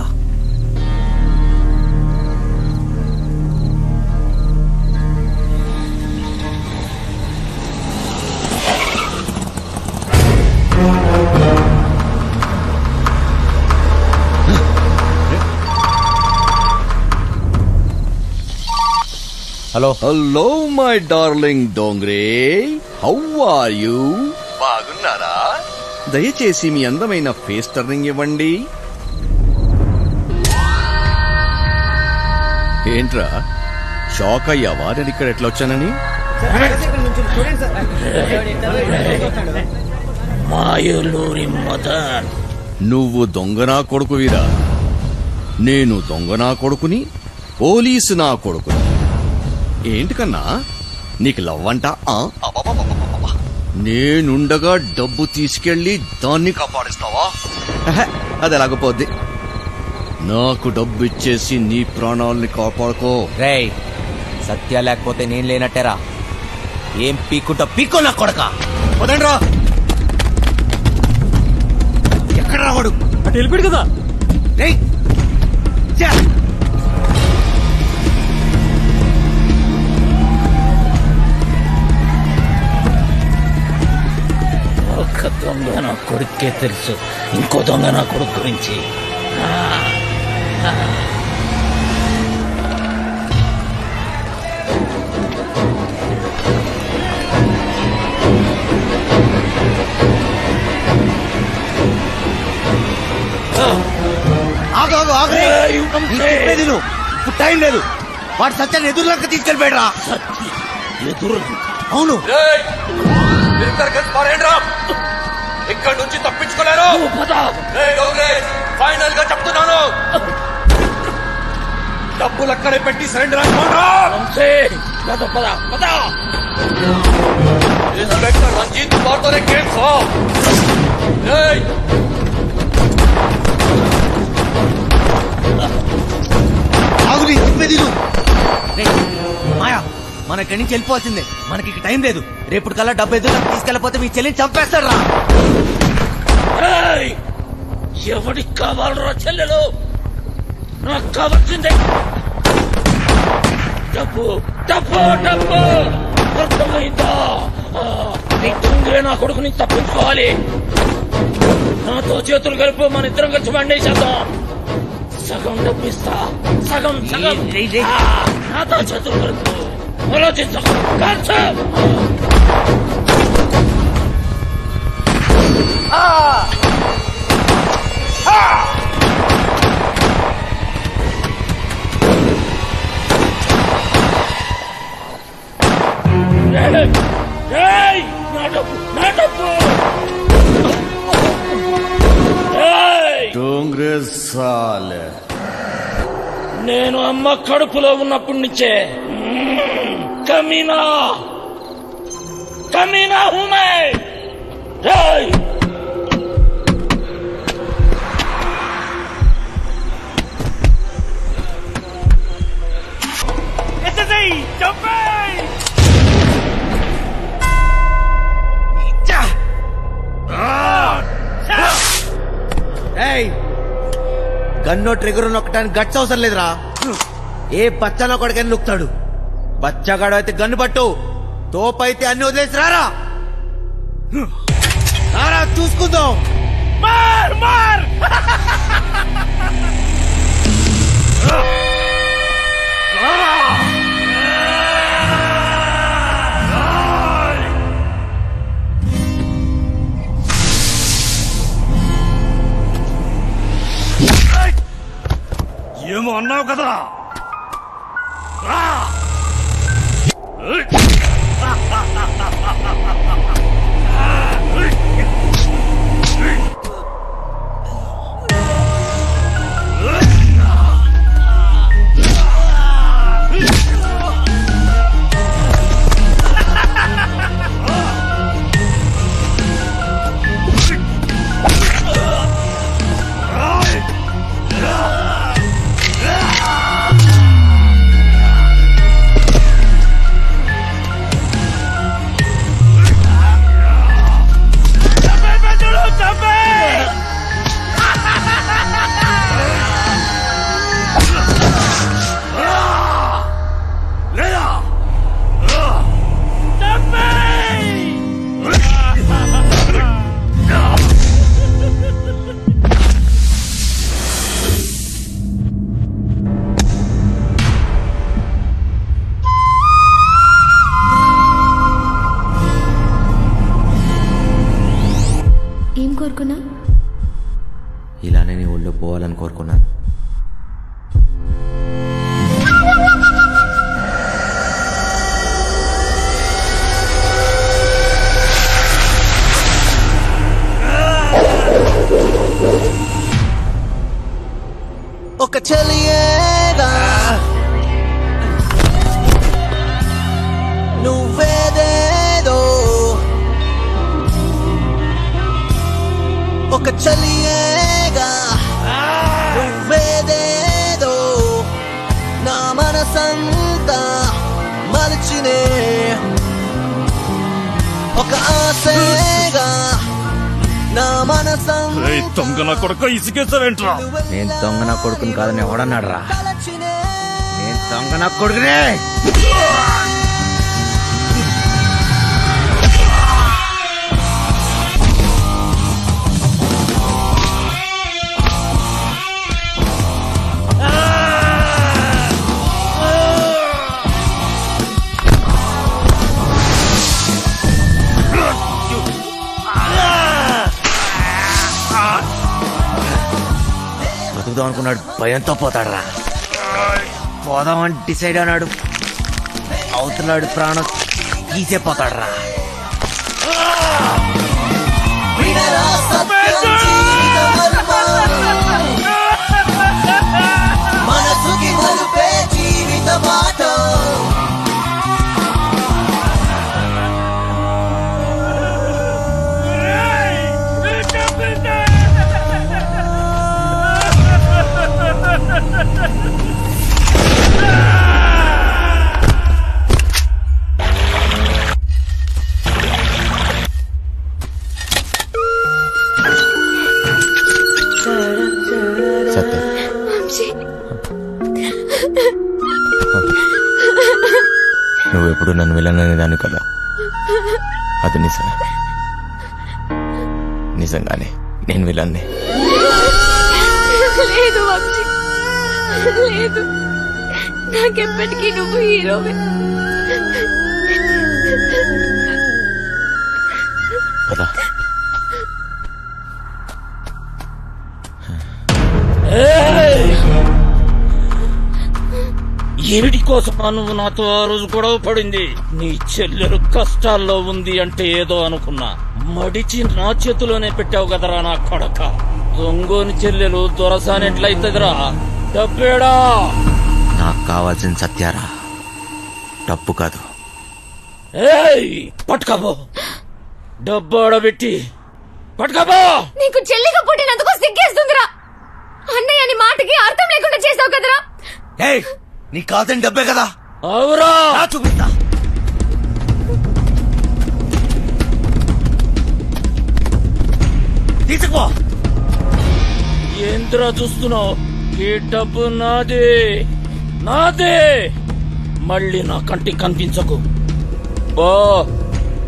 Hello my darling Dongre, how are you? బాగున్నారా? దయచేసి మీ అందమైన ఫేస్ టర్నింగ్ ఇవ్వండి. ఏంట్రా షాక్ అయ్యావా నేను ఇక్కడ ఎట్లా వచ్చానని? మాయూలూరి మదన్, నువ్వు దొంగనా కొడుకువిరా. నేను దొంగనా కొడుకుని, పోలీసు నా కొడుకుని. ఏంటి కన్నా నీకు లవ్వంట? నేనుండగా డబ్బు తీసుకెళ్లి దాన్ని కాపాడిస్తావా? అది ఎలాగపోద్ది. నాకు డబ్బు ఇచ్చేసి నీ ప్రాణాలని కాపాడుకో. రేయ్, సత్య లేకపోతే నేను లేనట్టేరా. ఏం పీక్కుంటా పీక్కో నా కొడక. వదండ్రా. ఎక్కడ రావాడు? అటు వెళ్ళిపోయాడు కదా. రేయ్ ఒక దొంగ నా కొడుకే తెలుసు, ఇంకో దొంగ నా కొడుకు గురించి. ఇప్పుడు టైం లేదు. వాడు సత్యాన్ని ఎదురులంక తీసుకెళ్ళిపోయాడు. ఎదురు? అవును. ఇక్కడ నుంచి తప్పించుకోలేరు. ఫైనల్ గా చెప్తున్నాను, డబ్బులు అక్కడే పెట్టి సరెండర్ ఇన్స్పెక్టర్ రంజిత్ కుమార్తోనే కేసు. ఆగుని చెప్పేది మాయా, మన ఇక్కడి నుంచి వెళ్ళిపోవాల్సిందే. మనకి టైం లేదు. రేపు కల్లా డబ్బు ఎదురు తీసుకెళ్ళిపోతే మీ చెల్లిని చంపేస్తాడు రా. ఎవడికి కావాలరా చెల్లెలు? నాకు కావాల్సిందే డబ్బు, డబ్బు, డబ్బు. అర్థమైందా? నీ తుంగే నా కొడుకు నుంచి తప్పించుకోవాలి. నాతో చేతులు కలిపి మన ఇద్దరం కలిసి వండేసేద్దాం. సగం డబ్బు ఇస్తా, సగం సగం. నాతో చేతులు కలుపు. ఆలోచించకు. నేను అమ్మ కడుపులో ఉన్నప్పటి నుంచే కమీనా కమీనా హూమే. గన్నో ట్రిగర్ నొక్కడానికి గట్స్ అవసరం లేదురా. ఏ బచ్చానో కొడుకని నొక్కుతాడు. బచ్చగాడు అయితే గన్ను పట్టు, తోపైతే అన్ని వదిలేసి రారా. రారా చూసుకుందాం. మార్ మార్. ఏమో అన్నావు కదా. ఏం కోరుకున్నా? ఇలానే నీ ఒళ్ళో పోవాలని కోరుకున్నాను. ఒక చలియేగా నువ్వేదేదో నా మనసంతా మలచినే ఒక ఆశగా నా మనసం దొంగ నా కొడుకు ఇసుకేసావేంట్రా? నేను దొంగ నా కొడుకుని కాదని ఎవడన్నాడు రా? నేను దొంగ నా కొడుకునే. బతుకుదాం అనుకున్నాడు, భయంతో పోతాడు రా. పోదామని డిసైడ్ అన్నాడు, అవుతున్నాడు ప్రాణం తీసే పోతాడు రా. మనసుకి మలుపే జీవిత మాట నువ్వెప్పుడు నన్ను వెళ్ళననేదాన్ని కదా, అది నిజమే. నిజంగానే నేను వెళ్ళాను. లేదు వంశీ, లేదు. నాకెప్పటికీ నువ్వు హీరోవే. పద. ఏమిటి కోసమా నువ్వు నాతో ఆ రోజు గొడవ పడింది? నీ చెల్లెలు కష్టాల్లో ఉంది అంటే ఏదో అనుకున్నా, మడిచి నా చేతిలోనే పెట్టావు కదరా నా కొడక. దొంగోని చెల్లెలు దొరసానెట్లయితదిరా? డబ్బేడా? నాకు కావాల్సిన సత్యారా, డబ్బు కాదు. పట్టుకోబో, డబ్బు ఆడబెట్టి పట్టుకోబో. నీకు చెల్లిగా పుట్టినందుకు సిగ్గేస్తుందిరా. అన్నయ్య నీ మాటకి అర్థం లేకుండా చేసావు కదరా. నీ కాదని డబ్బే కదా. అవురా, చూపిస్తా. తీసుకుపో. ఏంద్రా చూస్తున్నావు? ఈ డబ్బు నాదే, నాదే. మళ్ళీ నా కంటికి కనిపించకు. బా,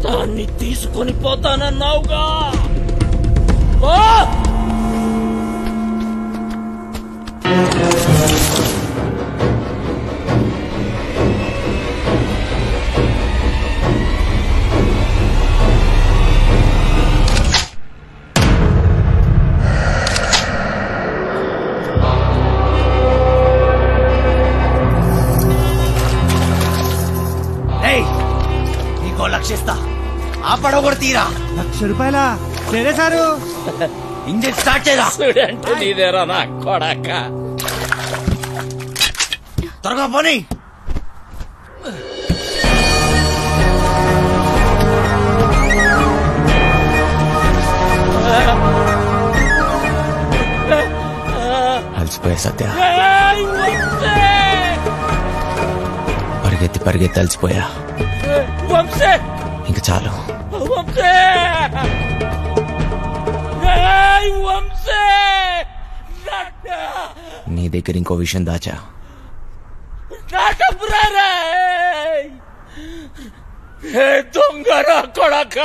దాన్ని తీసుకొని పోతానన్నావుగా. బా. నీకో లక్షిస్తా, ఆ పడవ కూడా తీరా. ₹1,00,000 సరే సారు. ఇంజిన్ స్టార్ట్ చేయరా. అంటే నీదేరా నా కొడక. త్వరగా పోనీ. అలసిపోయా సత్య, పరిగెత్తి పరిగెత్తి అలసిపోయా. ఇంక చాలు. నీ దగ్గర ఇంకో విషయం దాచా. దొంగ నా కొడక.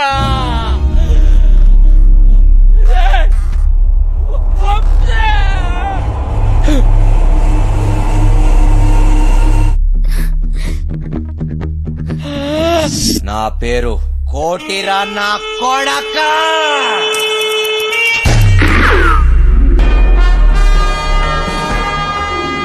నా పేరు కోటిరా నా కొడక.